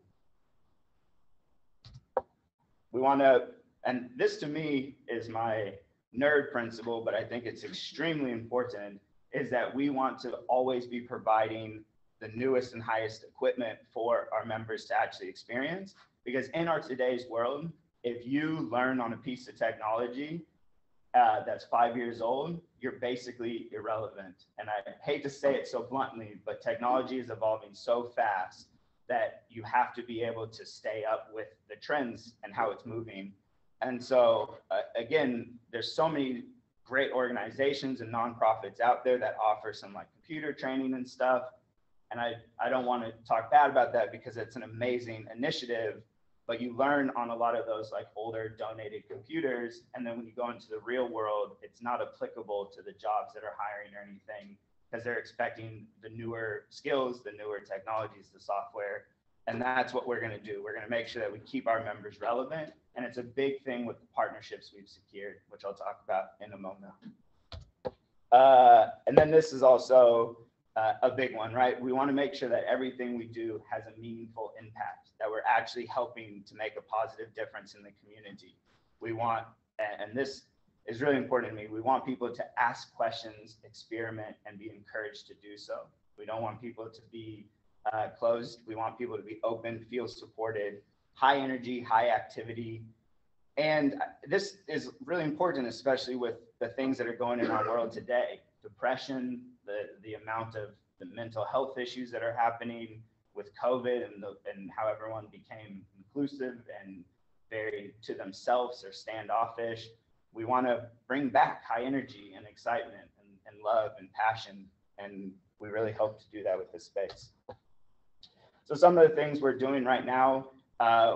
We want to, and this to me is my nerd principle, but I think it's extremely important, is that we want to always be providing the newest and highest equipment for our members to actually experience. Because in our today's world, if you learn on a piece of technology that's 5 years old, you're basically irrelevant. And I hate to say it so bluntly, but technology is evolving so fast that you have to be able to stay up with the trends and how it's moving. And so again, there's so many great organizations and nonprofits out there that offer some like computer training and stuff. And I don't want to talk bad about that, because it's an amazing initiative, but you learn on a lot of those like older donated computers. And then when you go into the real world, it's not applicable to the jobs that are hiring or anything, because they're expecting the newer skills, the newer technologies, the software. And that's what we're going to do. We're going to make sure that we keep our members relevant. And it's a big thing with the partnerships we've secured, which I'll talk about in a moment. And then this is also a big one, right? We want to make sure that everything we do has a meaningful impact, that we're actually helping to make a positive difference in the community. We want, and this is really important to me, we want people to ask questions, experiment, and be encouraged to do so. We don't want people to be closed. We want people to be open, feel supported, high energy, high activity. And this is really important, especially with the things that are going in our world today. Depression, the amount of the mental health issues that are happening with COVID, and how everyone became inclusive and very to themselves or standoffish. We want to bring back high energy and excitement and love and passion. And we really hope to do that with this space. So some of the things we're doing right now,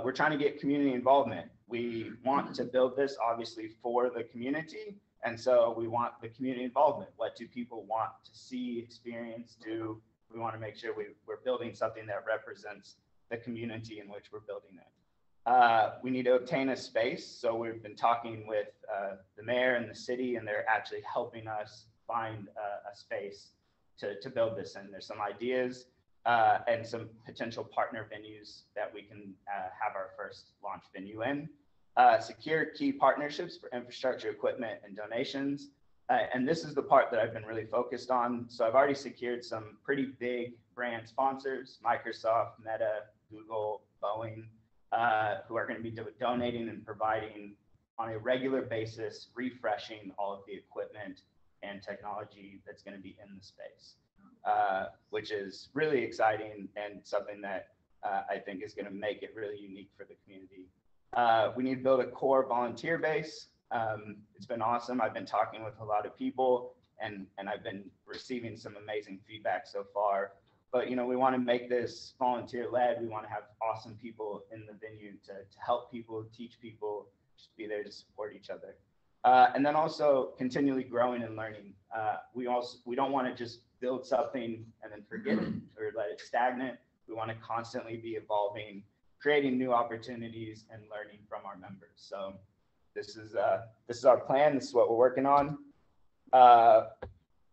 we're trying to get community involvement. We want to build this obviously for the community. And so we want the community involvement. What do people want to see, experience, do? We want to make sure we're building something that represents the community in which we're building it. We need to obtain a space. So we've been talking with the mayor and the city, and they're actually helping us find a space to build this in. There's some ideas and some potential partner venues that we can have our first launch venue in. Secure key partnerships for infrastructure, equipment, and donations. And this is the part that I've been really focused on. So I've already secured some pretty big brand sponsors, Microsoft, Meta, Google, Boeing, who are going to be donating and providing on a regular basis, refreshing all of the equipment and technology that's going to be in the space, which is really exciting and something that I think is going to make it really unique for the community. We need to build a core volunteer base. It's been awesome. I've been talking with a lot of people, and I've been receiving some amazing feedback so far. But you know, we want to make this volunteer led. We want to have awesome people in the venue to help people, teach people, just be there to support each other. And then also continually growing and learning. We don't want to just build something and then forget it or let it stagnate. We want to constantly be evolving, creating new opportunities and learning from our members. So this is our plan. This is what we're working on.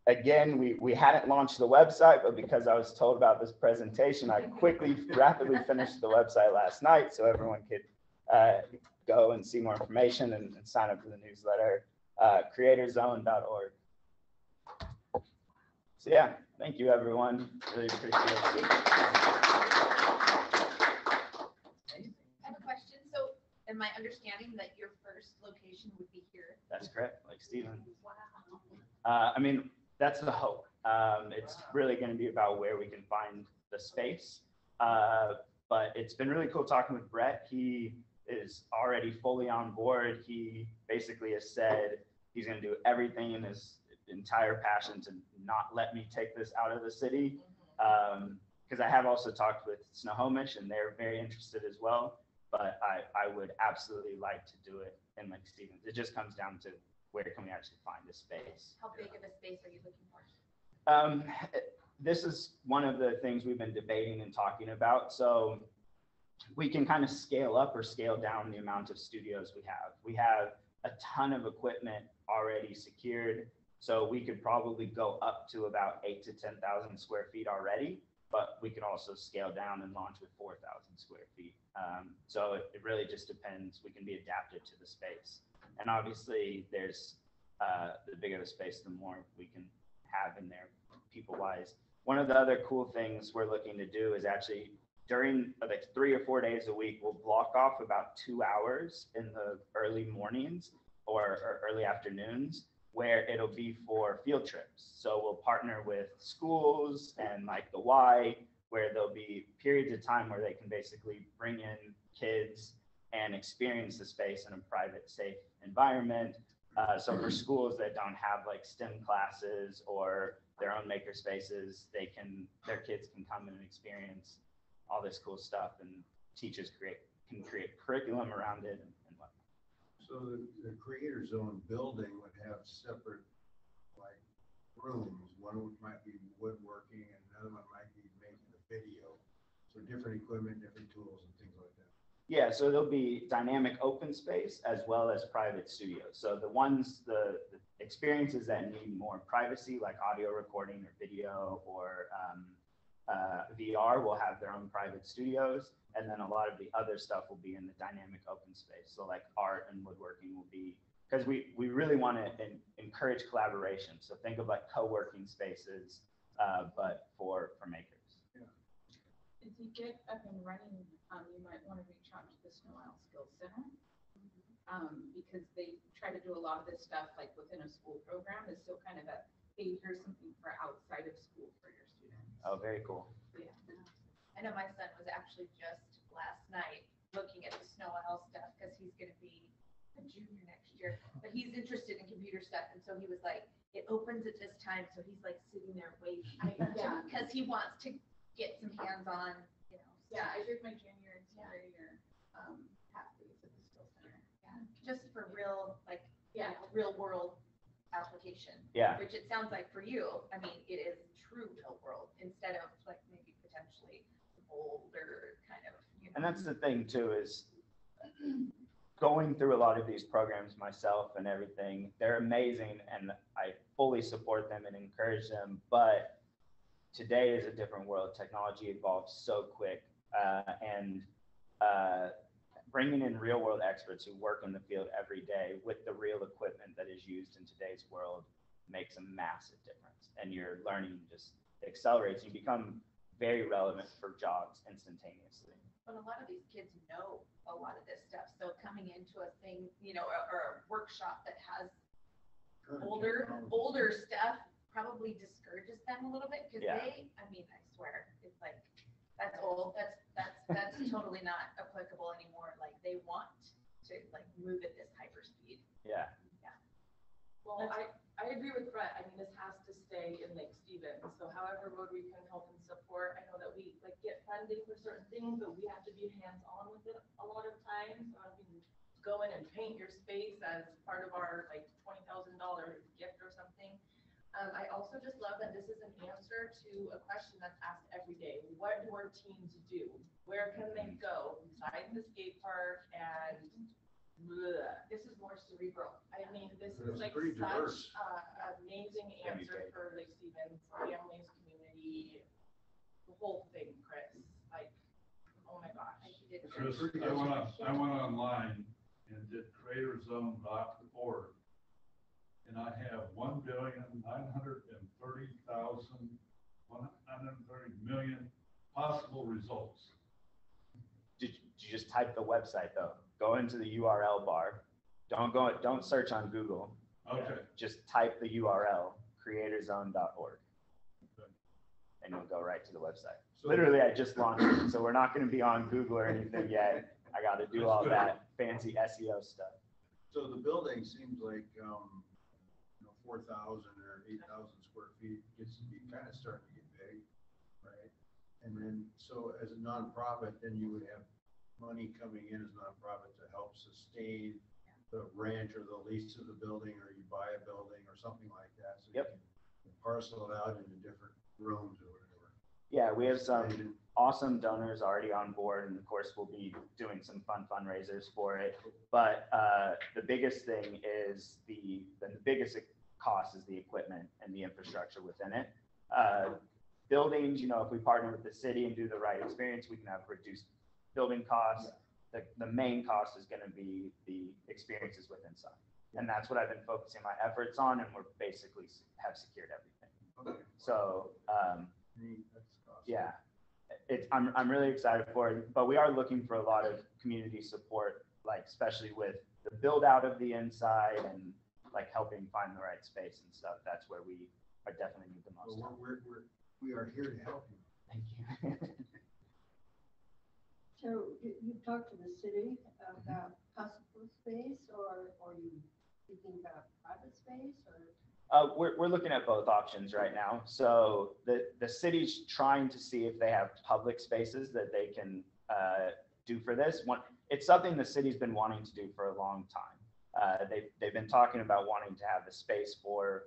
Again, we hadn't launched the website, but because I was told about this presentation, I rapidly finished the website last night so everyone could go and see more information and sign up for the newsletter, creatorzone.org. So yeah, thank you everyone. Really appreciate it. Am I understanding that your first location would be here? That's correct, like Stephen. Wow. I mean, that's the hope. It's really going to be about where we can find the space. But it's been really cool talking with Brett. He is already fully on board. He basically has said he's going to do everything in his entire passion to not let me take this out of the city. Because I have also talked with Snohomish and they're very interested as well. But I would absolutely like to do it in Lake Stevens. It just comes down to where can we actually find a space. How big of a space are you looking for? This is one of the things we've been debating and talking about. So we can kind of scale up or scale down the amount of studios we have. We have a ton of equipment already secured. So we could probably go up to about 8,000 to 10,000 square feet already, but we could also scale down and launch with 4,000 square feet. So it really just depends. We can be adapted to the space. And obviously there's the bigger the space, the more we can have in there people wise. One of the other cool things we're looking to do is actually during like 3 or 4 days a week, we'll block off about 2 hours in the early mornings or early afternoons where it'll be for field trips. So we'll partner with schools and like the Y, where there'll be periods of time where they can basically bring in kids and experience the space in a private, safe environment. So for schools that don't have like STEM classes or their own maker spaces, their kids can come and experience all this cool stuff, and teachers can create curriculum around it and whatnot. So the creator zone building would have separate like rooms. One might be woodworking and another one might be making a video. So different equipment, different tools and things like that. Yeah, so there'll be dynamic open space as well as private studios. So the experiences that need more privacy, like audio recording or video or VR, will have their own private studios. And then a lot of the other stuff will be in the dynamic open space. So like art and woodworking will be, because we really want to encourage collaboration. So think of like co-working spaces, but for makers. As you get up and running, you might want to reach out to the Snow Isle Skills Center, because they try to do a lot of this stuff like within a school program. Is still kind of a, hey, here's something for outside of school for your students. Oh, very cool. Yeah. I know my son was actually just last night looking at the Snow Isle stuff because he's going to be a junior next year, but he's interested in computer stuff. And so he was like, it opens at this time. So he's like sitting there waiting because he wants to get some hands-on, stuff. Yeah, I did my junior and senior year half days at the Skills Center. Yeah, just for real, like, real world application. Yeah. Which it sounds like for you, I mean, it is true real world instead of like maybe potentially older kind of, And that's the thing too, is going through a lot of these programs myself and everything, they're amazing and I fully support them and encourage them, but today is a different world. Technology evolves so quick, and bringing in real world experts who work in the field every day with the real equipment that is used in today's world makes a massive difference. And your learning just accelerates. You become very relevant for jobs instantaneously. But a lot of these kids know a lot of this stuff. So coming into a thing, or a workshop that has older stuff probably discourages them a little bit because I swear, it's like, that's old. That's totally not applicable anymore. Like they want to like move at this hyper speed. Yeah. Yeah. Well, I agree with Brett. I mean, this has to stay in Lake Stevens. So however Rotary can help and support, I know that we like get funding for certain things, but we have to be hands-on with it a lot of times. Go in and paint your space as part of our like $20,000 gift or something. I also just love that this is an answer to a question that's asked every day. What do our teams do? Where can they go besides the skate park? And this is more cerebral. I mean, this is like such an amazing answer for Lake Stevens, families, community, the whole thing, Chris. Like, oh my gosh. Chris, I went online and did creatorzone.org. And I have 1,930,130 possible results. Did you just type the website though? Go into the URL bar. Don't search on Google. Okay. Just type the URL, creatorzone.org. and you'll go right to the website. So- Literally, I just launched it, so we're not going to be on Google or anything yet. I got to do all that fancy SEO stuff. So the building seems like, 4,000 or 8,000 square feet gets to be kind of starting to get big, right? And then, so as a nonprofit, then you would have money coming in as a nonprofit to help sustain the rent or the lease of the building, or you buy a building or something like that. So Yep. you can parcel it out into different rooms or whatever. Yeah, we have some awesome donors already on board, and of course, we'll be doing some fun fundraisers for it. But the biggest thing is the biggest cost is the equipment and the infrastructure within it. Buildings, if we partner with the city and do the right experience, we can have reduced building costs. The main cost is going to be the experiences with inside. And that's what I've been focusing my efforts on, and we're basically have secured everything. Okay. So, That's awesome. yeah, I'm really excited for it, but we are looking for a lot of community support, like especially with the build out of the inside and like helping find the right space and stuff. That's where we are definitely need the most. Well, we are here to help you. Thank you. So you've talked to the city about possible space, or you thinking about private space, or? We're looking at both options right now. So the city's trying to see if they have public spaces that they can do for this. It's something the city's been wanting to do for a long time. They've been talking about wanting to have a space for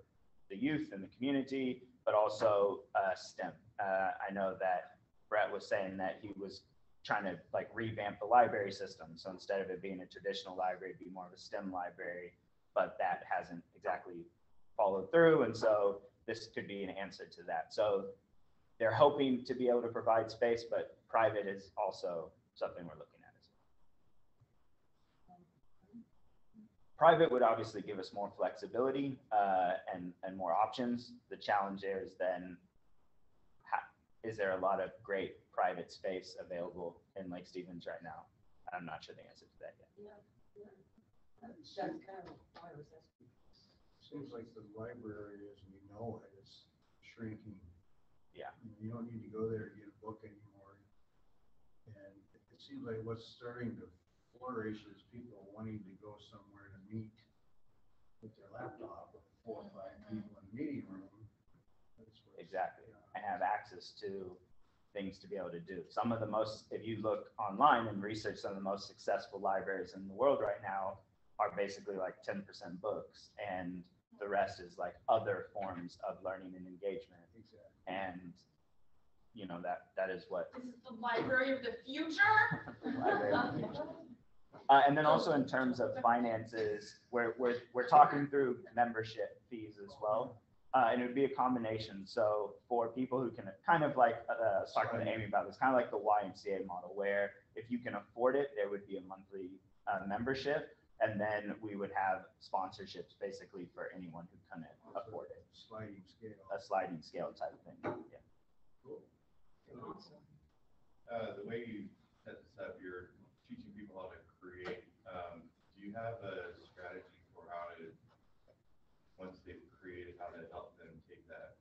the youth and the community, but also STEM. I know that Brett was saying that he was trying to like revamp the library system. So instead of it being a traditional library, it'd be more of a STEM library, but that hasn't exactly followed through. And so this could be an answer to that. So they're hoping to be able to provide space, but private is also something we're looking at as well. Private would obviously give us more flexibility and more options. The challenge there is then, is there a lot of great private space available in Lake Stevens right now? I'm not sure the answer to that yet. That's kind of why I was asking. Seems like the library, as we know it, is shrinking. Yeah. You don't need to go there to get a book anymore. And it seems like what's starting to flourish is people wanting to go somewhere to meet with their laptop with 4 or 5 people in a meeting room. Exactly. And have access to things to be able to do. Some of the most, if you look online and research some of the most successful libraries in the world right now are basically like 10% books, and the rest is like other forms of learning and engagement. Exactly. And that is what. This is the library of the future. And then also in terms of finances, we're talking through membership fees as well. And it would be a combination. So for people who can kind of like, I was talking to Amy about this, kind of like the YMCA model, where if you can afford it, there would be a monthly membership. And then we would have sponsorships basically for anyone who couldn't afford it. Sliding scale. A sliding scale type thing. Yeah. Cool. Awesome. The way you set this up, you're teaching people how to create. Do you have a strategy for how to, once they've created, how to help them take that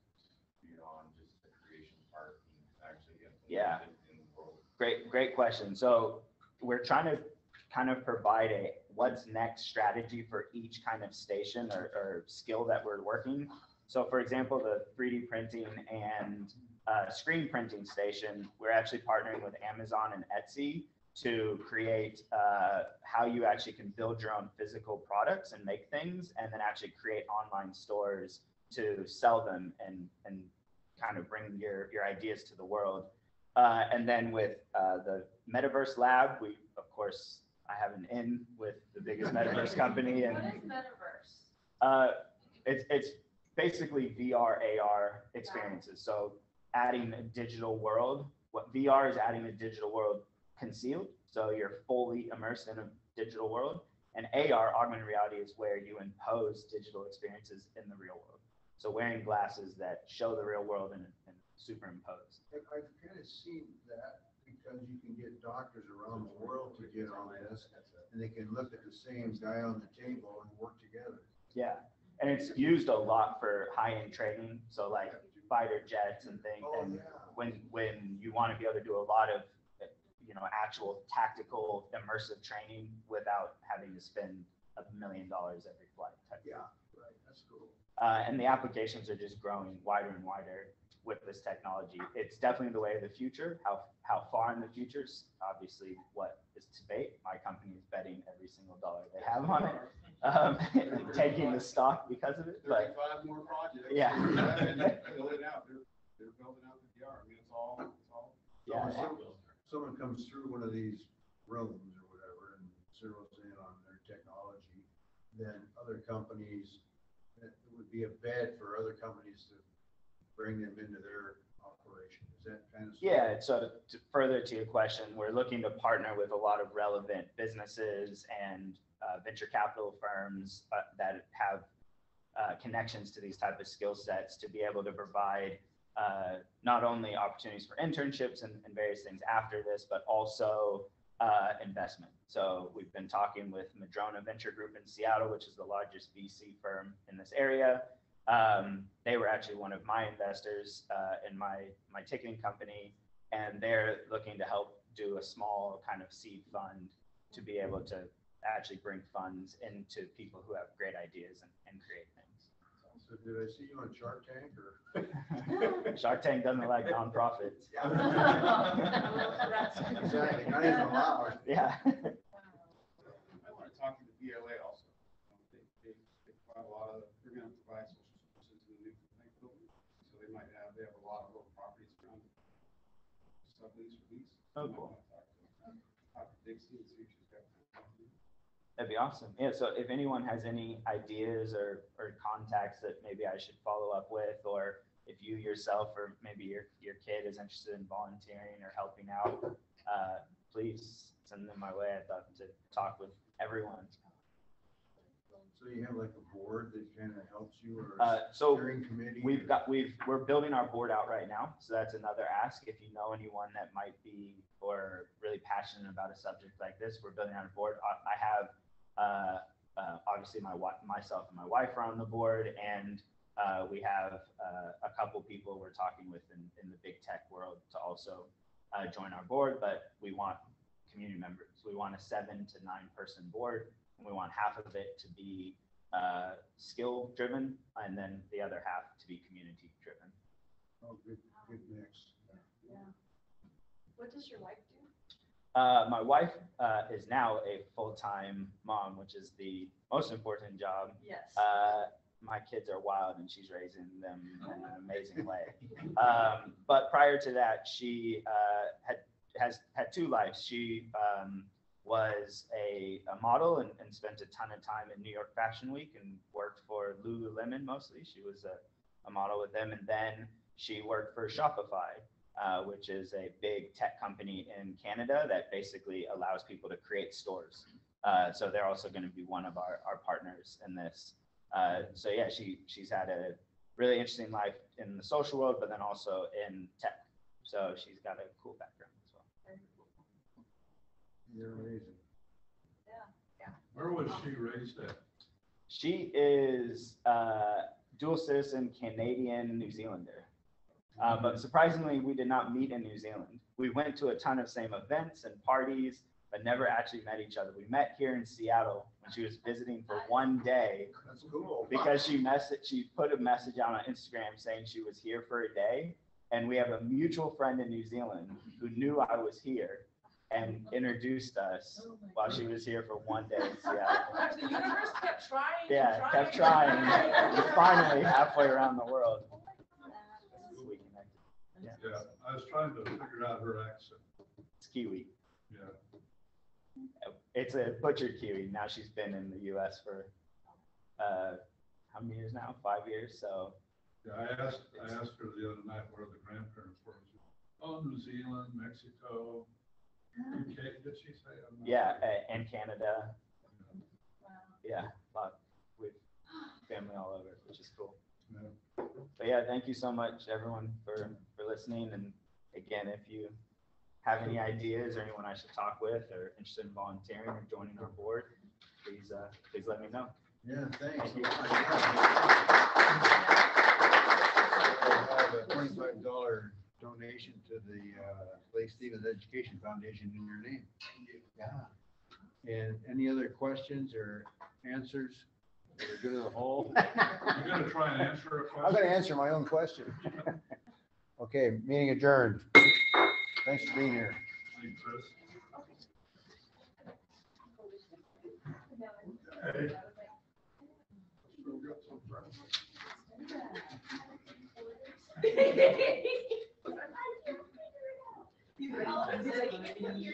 beyond just the creation part and actually implement it in the world? Great question. So we're trying to kind of provide a what's next strategy for each kind of station or skill that we're working. So for example, the 3D printing and screen printing station, we're actually partnering with Amazon and Etsy to create how you actually can build your own physical products and make things, and then actually create online stores to sell them and kind of bring your ideas to the world. And then with the Metaverse Lab, we, of course, I have an in with the biggest Metaverse company. And What is Metaverse? It's basically VR, AR experiences. So adding a digital world. What VR is adding a digital world concealed, so you're fully immersed in a digital world. And AR, augmented reality, is where you impose digital experiences in the real world. So wearing glasses that show the real world and superimpose. I've kind of seen that because you can get doctors around the world to get on this, and they can look at the same guy on the table and work together. Yeah, And it's used a lot for high-end training, so like fighter jets and things. And when you want to be able to do a lot of, actual tactical immersive training without having to spend $1 million every flight. Yeah, right, that's cool. And the applications are just growing wider and wider with this technology. It's definitely the way of the future. How far in the future is obviously what is debate. My company is betting every single dollar they have on it, taking the stock because of it. But 35 more projects. Yeah. They're building out the VR. I mean, it's all. Yeah. Someone comes through one of these rooms or whatever and zeroes in on their technology, then other companies, it would be a bed for other companies to bring them into their operation. Is that kind of? Yeah, so further to your question, we're looking to partner with a lot of relevant businesses and venture capital firms that have connections to these type of skill sets to be able to provide not only opportunities for internships and various things after this, but also investment. So we've been talking with Madrona Venture Group in Seattle, which is the largest VC firm in this area. They were actually one of my investors in my ticketing company, and they're looking to help do a small kind of seed fund to be able to actually bring funds into people who have great ideas and create things. So did I see you on Shark Tank or? Shark Tank doesn't like nonprofits. Exactly, not even allowed. Yeah. I want to talk to the BLA also. They provide a lot of, they're going to provide social services in the new building. So they have a lot of little properties around sublease or lease. Oh, cool. Talk to Dixie and see if she's got. That'd be awesome. Yeah, so if anyone has any ideas or contacts that maybe I should follow up with, or if you yourself or maybe your kid is interested in volunteering or helping out, please send them my way. I'd love to talk with everyone. So you have like a board that kind of helps you, or so steering committee? We're building our board out right now. So that's another ask. If you know anyone that might be or really passionate about a subject like this, we're building out a board. I have obviously myself and my wife are on the board, and we have a couple people we're talking with in the big tech world to also join our board, but we want community members. We want a 7 to 9 person board, and we want half of it to be skill driven, and then the other half to be community driven. Oh, good mix. Yeah. What does your wife do? My wife is now a full-time mom, which is the most important job. Yes. My kids are wild, and she's raising them in an amazing way. But prior to that, she had 2 lives. She was a model and spent a ton of time in New York Fashion Week and worked for Lululemon mostly. She was a model with them, and then she worked for Shopify, which is a big tech company in Canada that basically allows people to create stores. So they're also going to be one of our partners in this. So yeah, she's had a really interesting life in the social world, but then also in tech. So she's got a cool background as well. You're amazing. Yeah. Where was she raised at? She is dual citizen Canadian New Zealander. But surprisingly, we did not meet in New Zealand. We went to a ton of same events and parties, but never actually met each other. We met here in Seattle when she was visiting for one day. That's cool. Because she put a message out on Instagram saying she was here for a day. And we have a mutual friend in New Zealand who knew I was here and introduced us while she was here for one day in Seattle. The universe kept trying. Yeah, kept trying. We're finally halfway around the world. Yeah, I was trying to figure out her accent. It's Kiwi. Yeah. It's a butchered Kiwi. Now she's been in the U.S. for how many years now? 5 years. So. Yeah, I asked her the other night where the grandparents were. Oh, New Zealand, Mexico, UK. Did she say? Yeah, and Canada. Yeah, with family all over, which is cool. Yeah. But yeah, thank you so much, everyone, for listening. And again, if you have any ideas or anyone I should talk with or interested in volunteering or joining our board, please let me know. Yeah, thanks. We'll have a $25 donation to the Lake Stevens Education Foundation in your name. Yeah. And any other questions or answers? We're good in the hole. You're gonna try and answer a question? I'm gonna answer my own question. Okay, meeting adjourned. Thanks for being here. Thanks, Chris.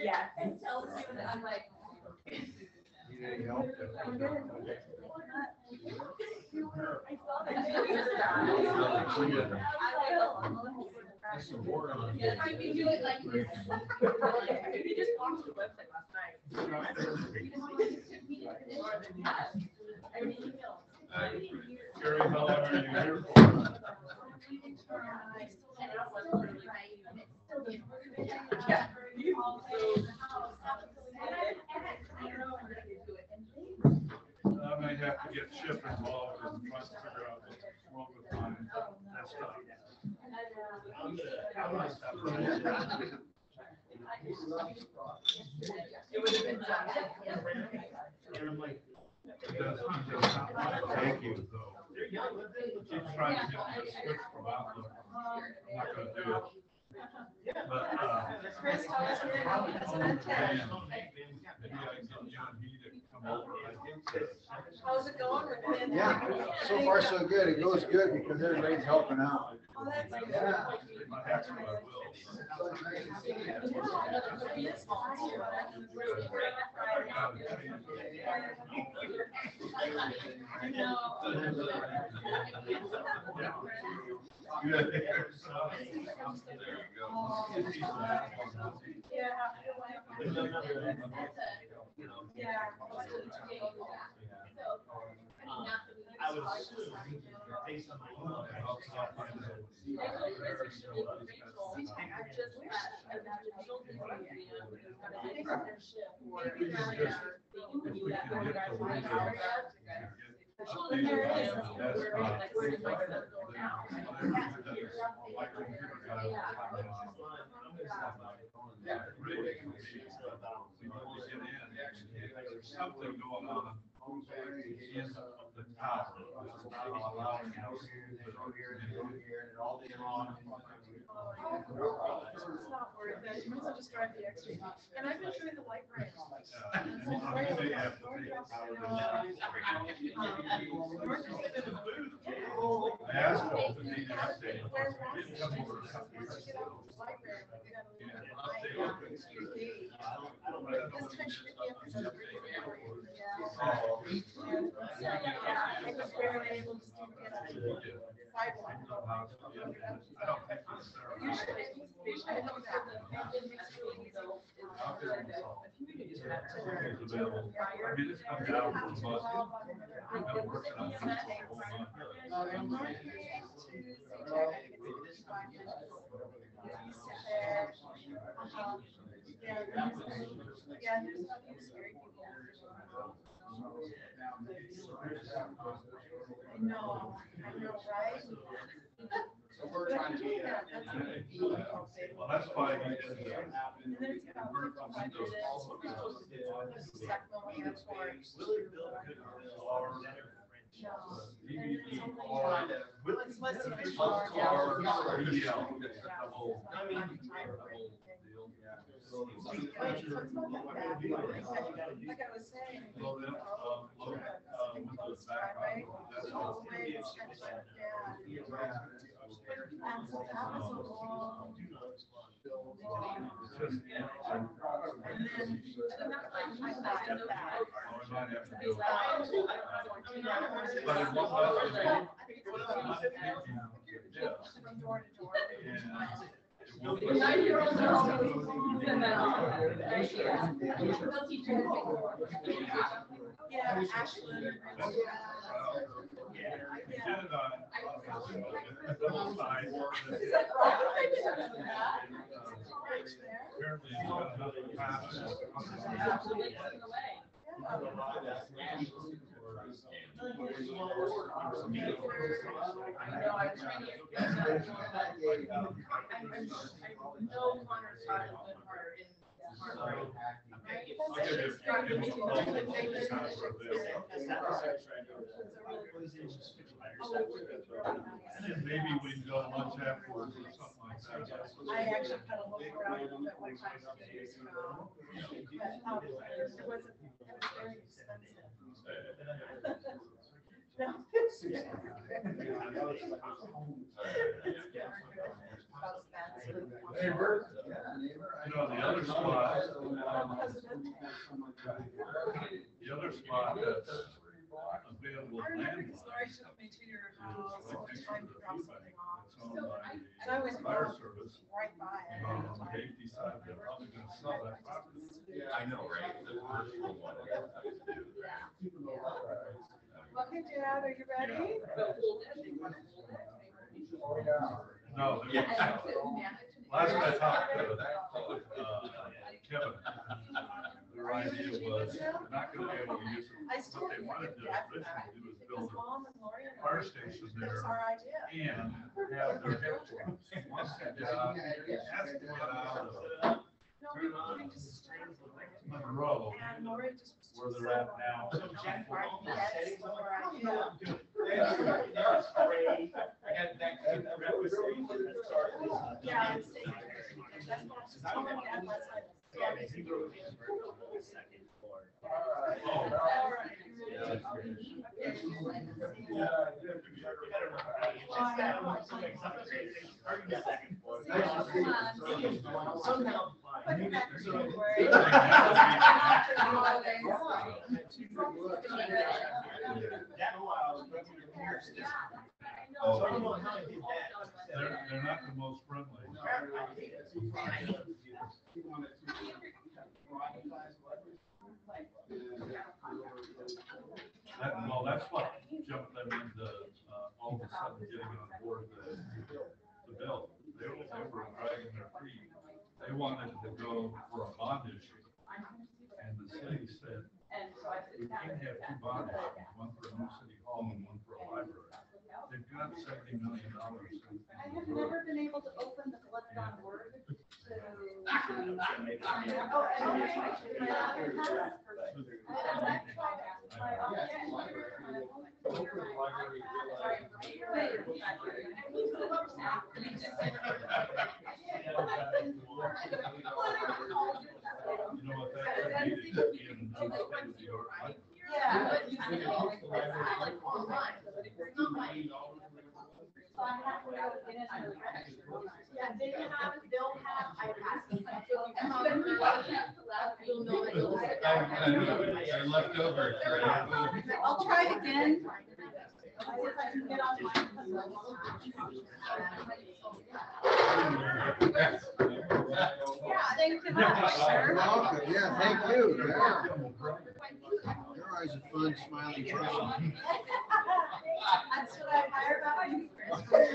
Yeah, and tells you that I'm like. Need any help? I can do it like this. He just walked to the website last night. Gary, how long are you here for? I may have to get Chip involved in trying to figure out what's wrong with my desktop. It would have been done. Thank you. Keep trying to get me to switch from Outlook. I'm not gonna do it. But, Chris, how was your president? maybe I can get you and he to come over. How's it going with Ben? Yeah, so far so good. It goes good because everybody's helping out. Oh, that's good. Yeah. That's what I will. I would assume, based on my email, There's something going on in the tower. It's not allowing us to go here and all day long. It's not worth it. You might as well just drive the extra. And I've been doing the light rail. Asphalt needed updating. Come over. I mean, it's come down from the bus. I've been working on it for a whole month. I know, right? So we're trying to be, Well, that's why he did the And then it's about 500. It's less efficient. Like I was saying. Yeah, actually. And then maybe we can go lunch afterwards or something like that. I actually kind of looked around a little bit what kind of days from, but it wasn't very expensive. No. Hey, Bert. You know, the other spot that's available land. Lori took me to your house, and was trying to drop something off. So I went Fire service. right by it. They decided they're probably gonna sell that property. I know, right? The first one. Okay, Dad, are you ready? No, last I talked to Kevin, their idea was they're not gonna be able to use it. What they wanted to originally do is build a fire station there and have their headquarters. Once they get out, has to get out of Monroe, where they're at now. They're not the most friendly. Well, that's what jumped them into all of a sudden getting on board the bill. They were dragging their feet. They wanted to go for a bond issue. And the city said, we can't have two bond issues, one for a new city hall and one for a library. They've got $70 million. I have never been able to open the Collecton Word to. You know what that needed to be in the state of New York. Yeah, they'll have iPads. They're left over. I'll try it again. I can get on Yeah, thank you much, sir. You're welcome. Yeah, thank you. Yeah. You're always a fun, smiling person. That's what I admire about you, Chris.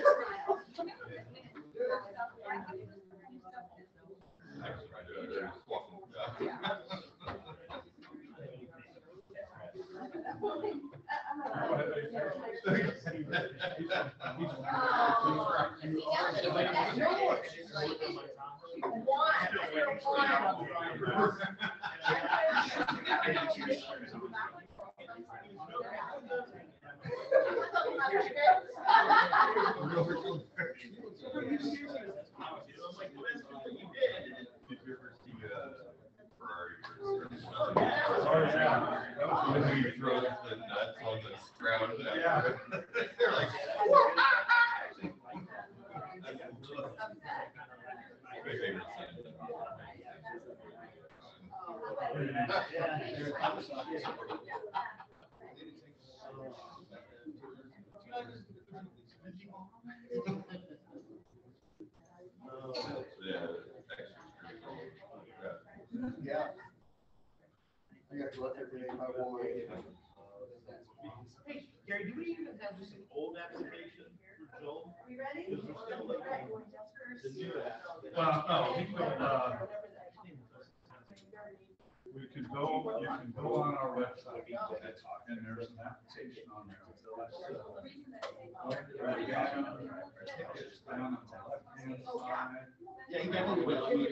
When we throw the nuts on the ground. They're like, my favorite Yeah. I got to look at the Hey, Gary, do we even have just an old application for Joel? Are we ready? Because we're still looking at the new app. Well, no, we could go, you can go on our website and there's an application on Yeah, he definitely will. I mean,